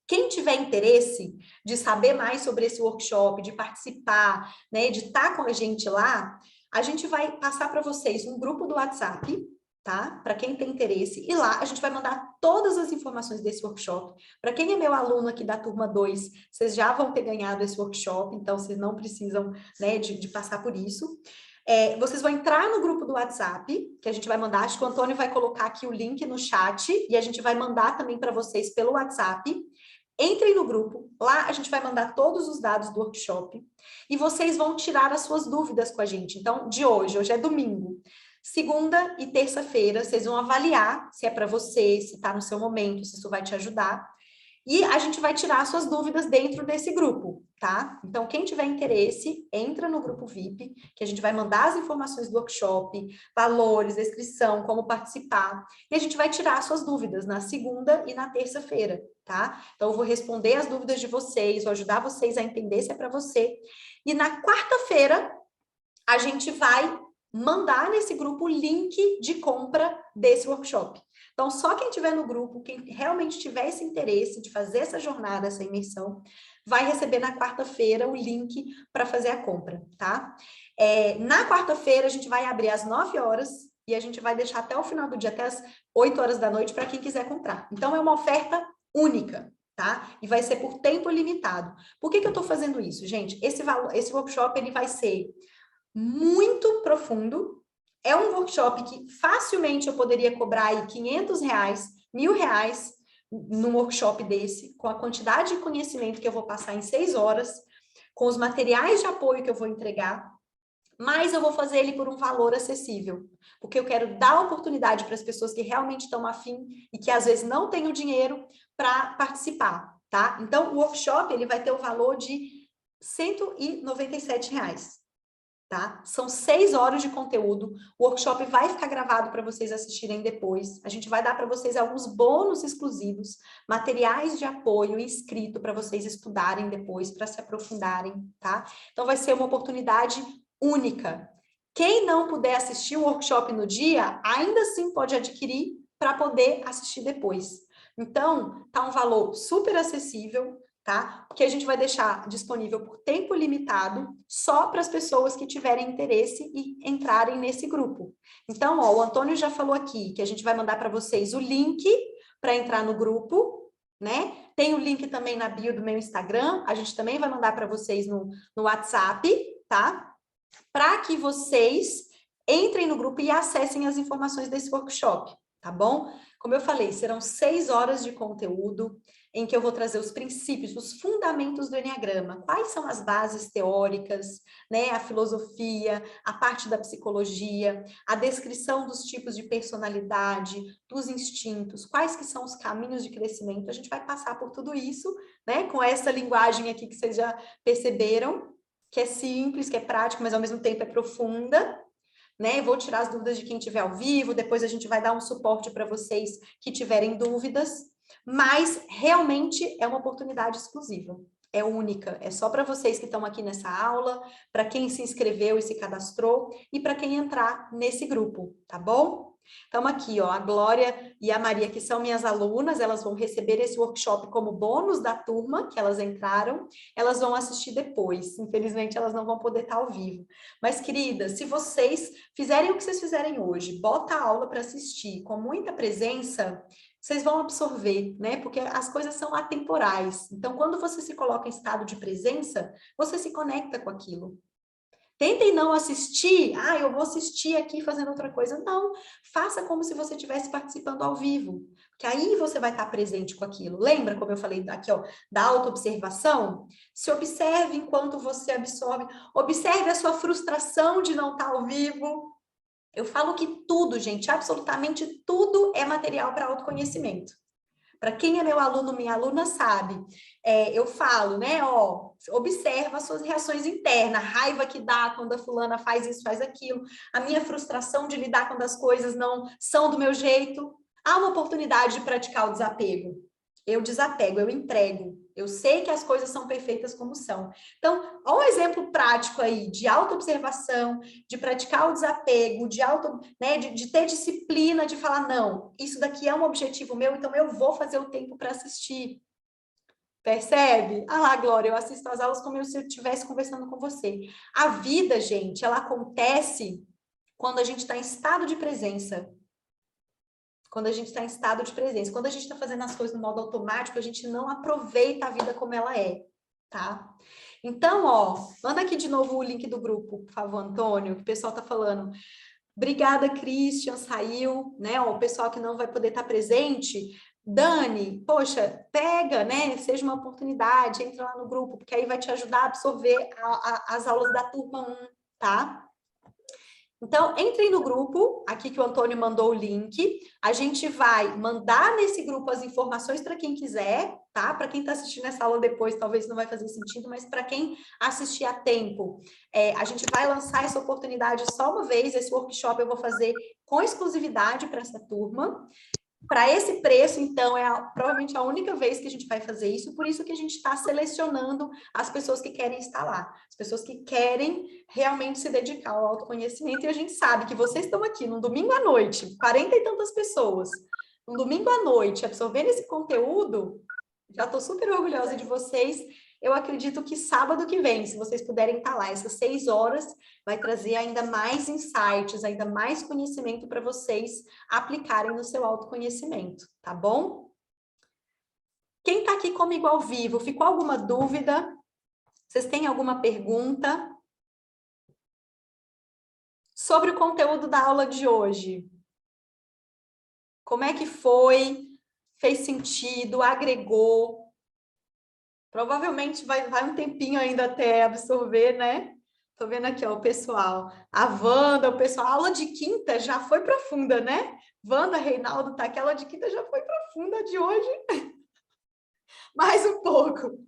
Quem tiver interesse de saber mais sobre esse workshop, de participar, né, de estar com a gente lá, a gente vai passar para vocês um grupo do WhatsApp, tá? Para quem tem interesse. E lá a gente vai mandar todas as informações desse workshop. Para quem é meu aluno aqui da turma 2, vocês já vão ter ganhado esse workshop, então vocês não precisam, né, de passar por isso. Vocês vão entrar no grupo do WhatsApp, que a gente vai mandar, acho que o Antônio vai colocar aqui o link no chat, e a gente vai mandar também para vocês pelo WhatsApp. Entrem no grupo, lá a gente vai mandar todos os dados do workshop, e vocês vão tirar as suas dúvidas com a gente. Então, hoje é domingo. Segunda e terça-feira, vocês vão avaliar se é para você, se está no seu momento, se isso vai te ajudar. E a gente vai tirar as suas dúvidas dentro desse grupo, tá? Então, quem tiver interesse, entra no grupo VIP, que a gente vai mandar as informações do workshop, valores, descrição, como participar, e a gente vai tirar as suas dúvidas na segunda e na terça-feira, tá? Então, eu vou responder as dúvidas de vocês, vou ajudar vocês a entender se é para você. E na quarta-feira, a gente vai mandar nesse grupo o link de compra desse workshop. Então, só quem estiver no grupo, quem realmente tiver esse interesse de fazer essa jornada, essa imersão, vai receber na quarta-feira o link para fazer a compra, tá? Na quarta-feira, a gente vai abrir às 9 horas e a gente vai deixar até o final do dia, até às 8 horas da noite, para quem quiser comprar. Então, é uma oferta única, tá? E vai ser por tempo limitado. Por que eu estou fazendo isso, gente? Esse workshop, ele vai ser muito profundo. É um workshop que facilmente eu poderia cobrar aí R$500, R$1.000 num workshop desse, com a quantidade de conhecimento que eu vou passar em 6 horas, com os materiais de apoio que eu vou entregar, mas eu vou fazer ele por um valor acessível, porque eu quero dar oportunidade para as pessoas que realmente estão afim e que às vezes não têm o dinheiro para participar, tá? Então, o workshop, ele vai ter o valor de R$197. Tá? São 6 horas de conteúdo, o workshop vai ficar gravado para vocês assistirem depois, a gente vai dar para vocês alguns bônus exclusivos, materiais de apoio inscrito para vocês estudarem depois, para se aprofundarem, tá? Então vai ser uma oportunidade única. Quem não puder assistir o workshop no dia, ainda assim pode adquirir para poder assistir depois. Então, tá um valor super acessível, tá? Porque a gente vai deixar disponível por tempo limitado só para as pessoas que tiverem interesse e entrarem nesse grupo. Então, ó, o Antônio já falou aqui que a gente vai mandar para vocês o link para entrar no grupo, né? Tem o link também na bio do meu Instagram, a gente também vai mandar para vocês no WhatsApp, tá? Para que vocês entrem no grupo e acessem as informações desse workshop, tá bom? Como eu falei, serão 6 horas de conteúdo em que eu vou trazer os princípios, os fundamentos do Enneagrama, quais são as bases teóricas, né, a filosofia, a parte da psicologia, a descrição dos tipos de personalidade, dos instintos, quais que são os caminhos de crescimento, a gente vai passar por tudo isso, né, com essa linguagem aqui que vocês já perceberam, que é simples, que é prática, mas ao mesmo tempo é profunda, né? Vou tirar as dúvidas de quem estiver ao vivo, depois a gente vai dar um suporte para vocês que tiverem dúvidas, mas realmente é uma oportunidade exclusiva, é única, é só para vocês que estão aqui nessa aula, para quem se inscreveu e se cadastrou, e para quem entrar nesse grupo, tá bom? Estamos aqui, ó, a Glória e a Maria, que são minhas alunas, elas vão receber esse workshop como bônus da turma, que elas entraram, elas vão assistir depois, infelizmente elas não vão poder estar ao vivo. Mas, queridas, se vocês fizerem o que vocês fizerem hoje, bota a aula para assistir com muita presença, vocês vão absorver, né? Porque as coisas são atemporais. Então, quando você se coloca em estado de presença, você se conecta com aquilo. Tentem não assistir, eu vou assistir aqui fazendo outra coisa. Não, faça como se você estivesse participando ao vivo, que aí você vai estar presente com aquilo. Lembra como eu falei aqui, ó, da autoobservação? Se observe enquanto você absorve, observe a sua frustração de não estar ao vivo. Eu falo que tudo, gente, absolutamente tudo é material para autoconhecimento. Para quem é meu aluno, minha aluna sabe, eu falo, né, ó, observa as suas reações internas, a raiva que dá quando a fulana faz isso, faz aquilo, a minha frustração de lidar quando as coisas não são do meu jeito. Há uma oportunidade de praticar o desapego. Eu desapego, eu entrego. Eu sei que as coisas são perfeitas como são. Então, olha um exemplo prático aí de autoobservação, de praticar o desapego, de ter disciplina, de falar, não, isso daqui é um objetivo meu, então eu vou fazer o tempo para assistir. Percebe? Ah lá, Glória, eu assisto às aulas como se eu estivesse conversando com você. A vida, gente, ela acontece quando a gente está em estado de presença. Quando a gente está em estado de presença. Quando a gente está fazendo as coisas no modo automático, a gente não aproveita a vida como ela é, tá? Então, ó, manda aqui de novo o link do grupo, por favor, Antônio, que o pessoal tá falando. Obrigada, Christian, saiu, né? Ó, o pessoal que não vai poder estar presente. Dani, poxa, pega, né? Seja uma oportunidade, entra lá no grupo, porque aí vai te ajudar a absorver as aulas da turma 1, tá? Então, entrem no grupo, aqui que o Antônio mandou o link. A gente vai mandar nesse grupo as informações para quem quiser, tá? Para quem está assistindo essa aula depois, talvez não vai fazer sentido, mas para quem assistir a tempo, a gente vai lançar essa oportunidade só uma vez. Esse workshop eu vou fazer com exclusividade para essa turma. Para esse preço, então, provavelmente a única vez que a gente vai fazer isso, por isso que a gente está selecionando as pessoas que querem estar lá, as pessoas que querem realmente se dedicar ao autoconhecimento, e a gente sabe que vocês estão aqui num domingo à noite, 40 e tantas pessoas, num domingo à noite, absorvendo esse conteúdo, já estou super orgulhosa de vocês. Eu acredito que sábado que vem, se vocês puderem estar lá, essas 6 horas, vai trazer ainda mais insights, ainda mais conhecimento para vocês aplicarem no seu autoconhecimento, tá bom? Quem está aqui comigo ao vivo, ficou alguma dúvida? Vocês têm alguma pergunta? Sobre o conteúdo da aula de hoje. Como é que foi? Fez sentido? Agregou? Provavelmente vai um tempinho ainda até absorver, né? Tô vendo aqui, ó, o pessoal. A Wanda, o pessoal. A aula de quinta já foi profunda, né? Wanda, Reinaldo, tá? Que a aula de quinta já foi profunda, de hoje. Mais um pouco.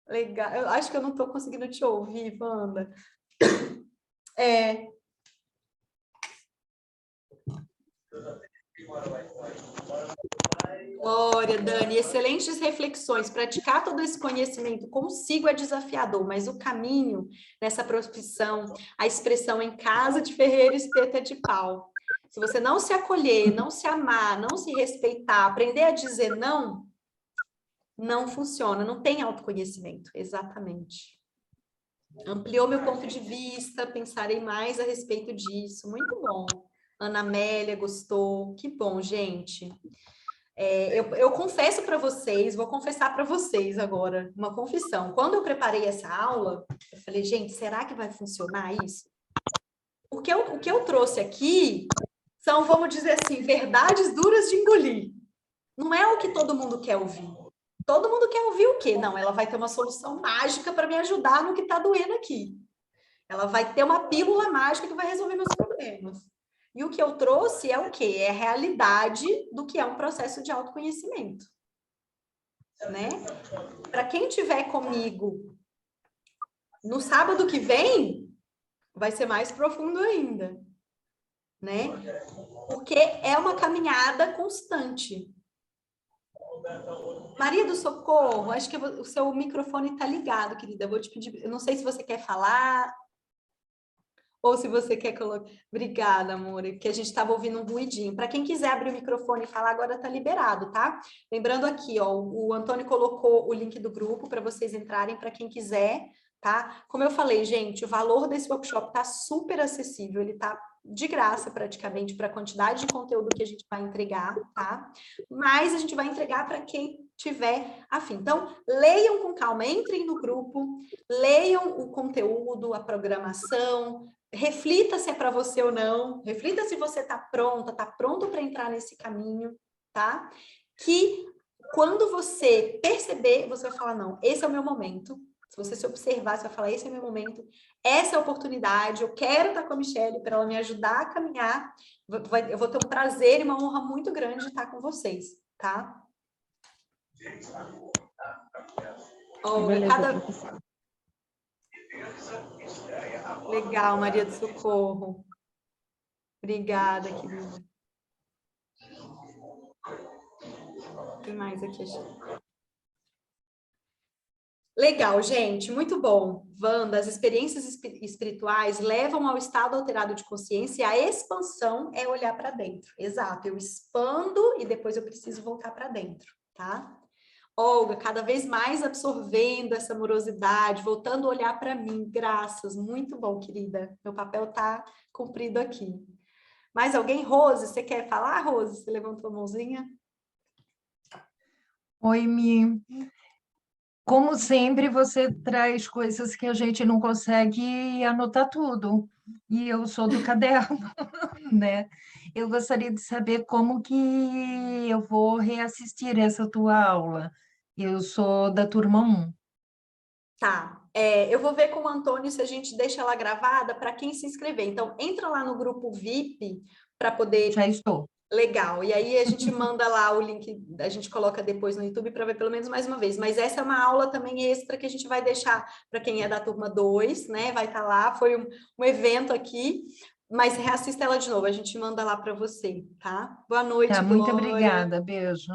Legal. Eu acho que eu não tô conseguindo te ouvir, Wanda. Glória, Dani, excelentes reflexões. Praticar todo esse conhecimento consigo é desafiador, mas o caminho nessa profissão, a expressão em casa de ferreiro, espeta de pau. Se você não se acolher, não se amar, não se respeitar, aprender a dizer não, não funciona, não tem autoconhecimento, exatamente. Ampliou meu ponto de vista, pensarei mais a respeito disso, muito bom. Ana Amélia gostou, que bom, gente. Eu confesso para vocês, vou confessar para vocês agora, uma confissão. Quando eu preparei essa aula, eu falei, gente, será que vai funcionar isso? Porque o que eu trouxe aqui são, vamos dizer assim, verdades duras de engolir. Não é o que todo mundo quer ouvir. Todo mundo quer ouvir o quê? Não, ela vai ter uma solução mágica para me ajudar no que está doendo aqui. Ela vai ter uma pílula mágica que vai resolver meus problemas. E o que eu trouxe é o quê? É a realidade do que é um processo de autoconhecimento. Né? Para quem tiver comigo no sábado que vem, vai ser mais profundo ainda. Né? Porque é uma caminhada constante. Maria do Socorro, acho que o seu microfone está ligado, querida. Eu vou te pedir, eu não sei se você quer falar ou se você quer colocar. Obrigada, amor, porque a gente estava ouvindo um ruidinho. Para quem quiser abrir o microfone e falar, agora está liberado, tá? Lembrando aqui, ó, o Antônio colocou o link do grupo para vocês entrarem, para quem quiser, tá? Como eu falei, gente, o valor desse workshop está super acessível, ele está de graça praticamente para a quantidade de conteúdo que a gente vai entregar, tá? Mas a gente vai entregar para quem tiver afim. Então, leiam com calma, entrem no grupo, leiam o conteúdo, a programação, reflita se é para você ou não, reflita se você está pronta, está pronto para entrar nesse caminho, tá? Que quando você perceber, você vai falar, não, esse é o meu momento. Se você se observar, você vai falar, esse é o meu momento, essa é a oportunidade, eu quero estar com a Michelle para ela me ajudar a caminhar, eu vou ter um prazer e uma honra muito grande de estar com vocês, tá? Oh, cada... Legal, Maria do Socorro. Obrigada, querida. Tem mais aqui, Legal, gente, muito bom. Wanda, as experiências espirituais levam ao estado alterado de consciência e a expansão é olhar para dentro. Exato, eu expando e depois eu preciso voltar para dentro, tá? Olga, cada vez mais absorvendo essa amorosidade, voltando a olhar para mim. Graças, muito bom, querida. Meu papel está cumprido aqui. Mais alguém? Rose, você quer falar, Rose? Você levantou a mãozinha? Oi, Mi. Como sempre, você traz coisas que a gente não consegue anotar tudo. E eu sou do caderno, né? Eu gostaria de saber como que eu vou reassistir essa tua aula. Eu sou da turma 1. Tá. eu vou ver com o Antônio se a gente deixa ela gravada para quem se inscrever. Então, entra lá no grupo VIP para poder... Já estou. Legal. E aí a gente manda lá o link, a gente coloca depois no YouTube para ver pelo menos mais uma vez. Mas essa é uma aula também extra que a gente vai deixar para quem é da turma 2, né? Vai estar lá, foi um evento aqui, mas reassista ela de novo, a gente manda lá para você, tá? Boa noite, Tá, muito Glória. obrigada, beijo.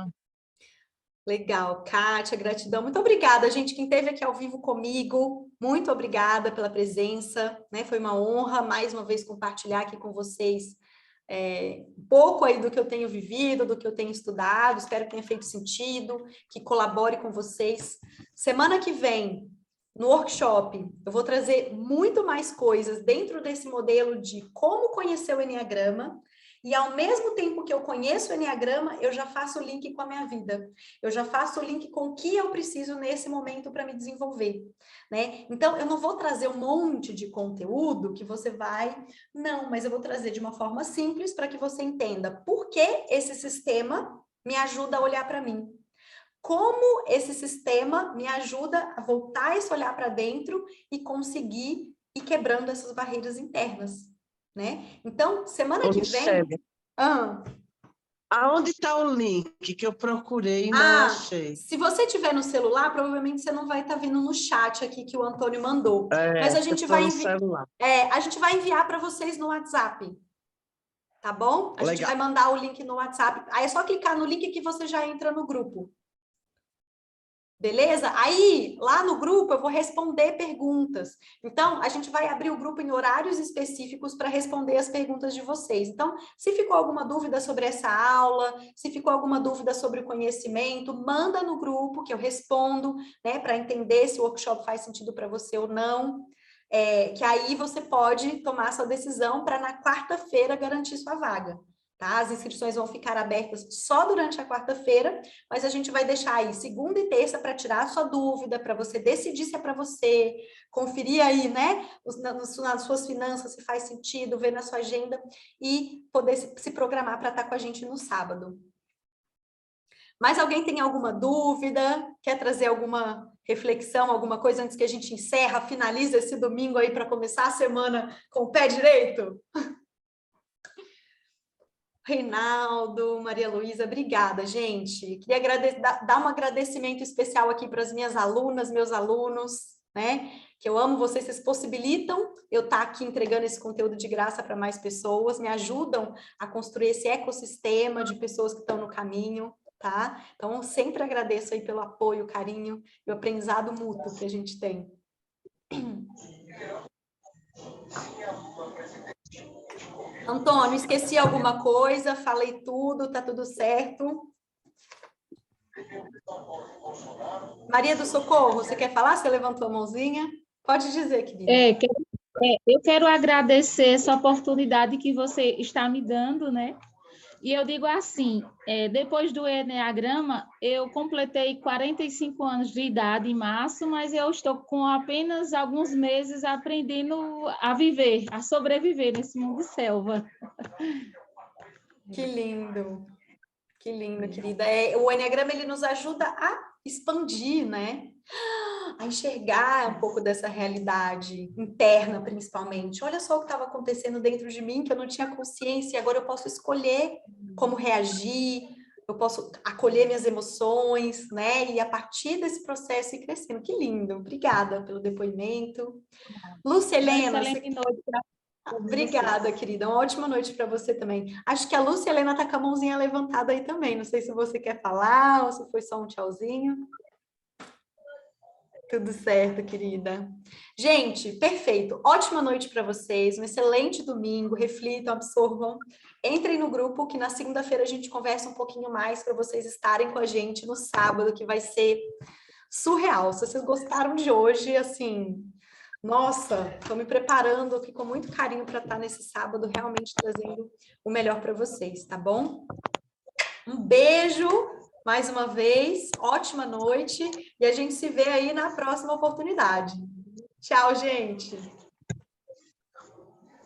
Legal, Kátia, gratidão. Muito obrigada, gente, quem esteve aqui ao vivo comigo. Muito obrigada pela presença, né? Foi uma honra mais uma vez compartilhar aqui com vocês um pouco aí do que eu tenho vivido, do que eu tenho estudado. Espero que tenha feito sentido, que colabore com vocês. Semana que vem, no workshop, eu vou trazer muito mais coisas dentro desse modelo de como conhecer o Enneagrama. E ao mesmo tempo que eu conheço o Enneagrama, eu já faço o link com a minha vida. Eu já faço o link com o que eu preciso nesse momento para me desenvolver, né? Então, eu não vou trazer um monte de conteúdo que você vai... Não, mas eu vou trazer de uma forma simples para que você entenda por que esse sistema me ajuda a olhar para mim. Como esse sistema me ajuda a voltar esse olhar para dentro e conseguir ir quebrando essas barreiras internas, né? Então, semana que vem... Aonde está o link que eu procurei e não achei? Se você tiver no celular, provavelmente você não vai estar vendo no chat aqui que o Antônio mandou. Mas a gente vai a gente vai enviar para vocês no WhatsApp. Tá bom? A gente vai mandar o link no WhatsApp. Aí é só clicar no link que você já entra no grupo. Beleza? Aí, lá no grupo, eu vou responder perguntas. Então, a gente vai abrir o grupo em horários específicos para responder as perguntas de vocês. Então, se ficou alguma dúvida sobre essa aula, se ficou alguma dúvida sobre o conhecimento, manda no grupo que eu respondo, né, para entender se o workshop faz sentido para você ou não. Que aí você pode tomar sua decisão para na quarta-feira garantir sua vaga. Tá? As inscrições vão ficar abertas só durante a quarta-feira, mas a gente vai deixar aí segunda e terça para tirar a sua dúvida, para você decidir se é para você, conferir aí, né, nas suas finanças, se faz sentido, ver na sua agenda e poder se programar para estar com a gente no sábado. Mais alguém tem alguma dúvida? Quer trazer alguma reflexão, alguma coisa antes que a gente encerra, finaliza esse domingo aí para começar a semana com o pé direito? Reinaldo, Maria Luísa, obrigada, gente. Queria dar um agradecimento especial aqui para as minhas alunas, meus alunos, né? Que eu amo vocês, vocês possibilitam eu estar aqui entregando esse conteúdo de graça para mais pessoas, me ajudam a construir esse ecossistema de pessoas que estão no caminho, tá? Então, eu sempre agradeço aí pelo apoio, carinho e o aprendizado mútuo que a gente tem. Antônio, esqueci alguma coisa? Falei tudo, tá tudo certo? Maria do Socorro, você quer falar? Você levantou a mãozinha? Pode dizer, querida. Eu quero agradecer essa oportunidade que você está me dando, né? E eu digo assim, depois do Enneagrama, eu completei 45 anos de idade em março, mas eu estou com apenas alguns meses aprendendo a viver, a sobreviver nesse mundo selva. Que lindo, querida. O Enneagrama, ele nos ajuda a expandir, né? A enxergar um pouco dessa realidade interna, principalmente. Olha só o que estava acontecendo dentro de mim, que eu não tinha consciência, e agora eu posso escolher como reagir, eu posso acolher minhas emoções, né? E a partir desse processo ir crescendo. Que lindo. Obrigada pelo depoimento. Lúcia Helena... Excelente noite para Obrigada, querida. Uma ótima noite para você também. Acho que a Lúcia Helena está com a mãozinha levantada aí também. Não sei se você quer falar ou se foi só um tchauzinho. Tudo certo, querida. Gente, perfeito. Ótima noite para vocês. Um excelente domingo. Reflitam, absorvam. Entrem no grupo que na segunda-feira a gente conversa um pouquinho mais para vocês estarem com a gente no sábado, que vai ser surreal. Se vocês gostaram de hoje, assim... Nossa, estou me preparando aqui com muito carinho para estar nesse sábado, realmente trazendo o melhor para vocês, tá bom? Um beijo, mais uma vez, ótima noite, e a gente se vê aí na próxima oportunidade. Tchau, gente!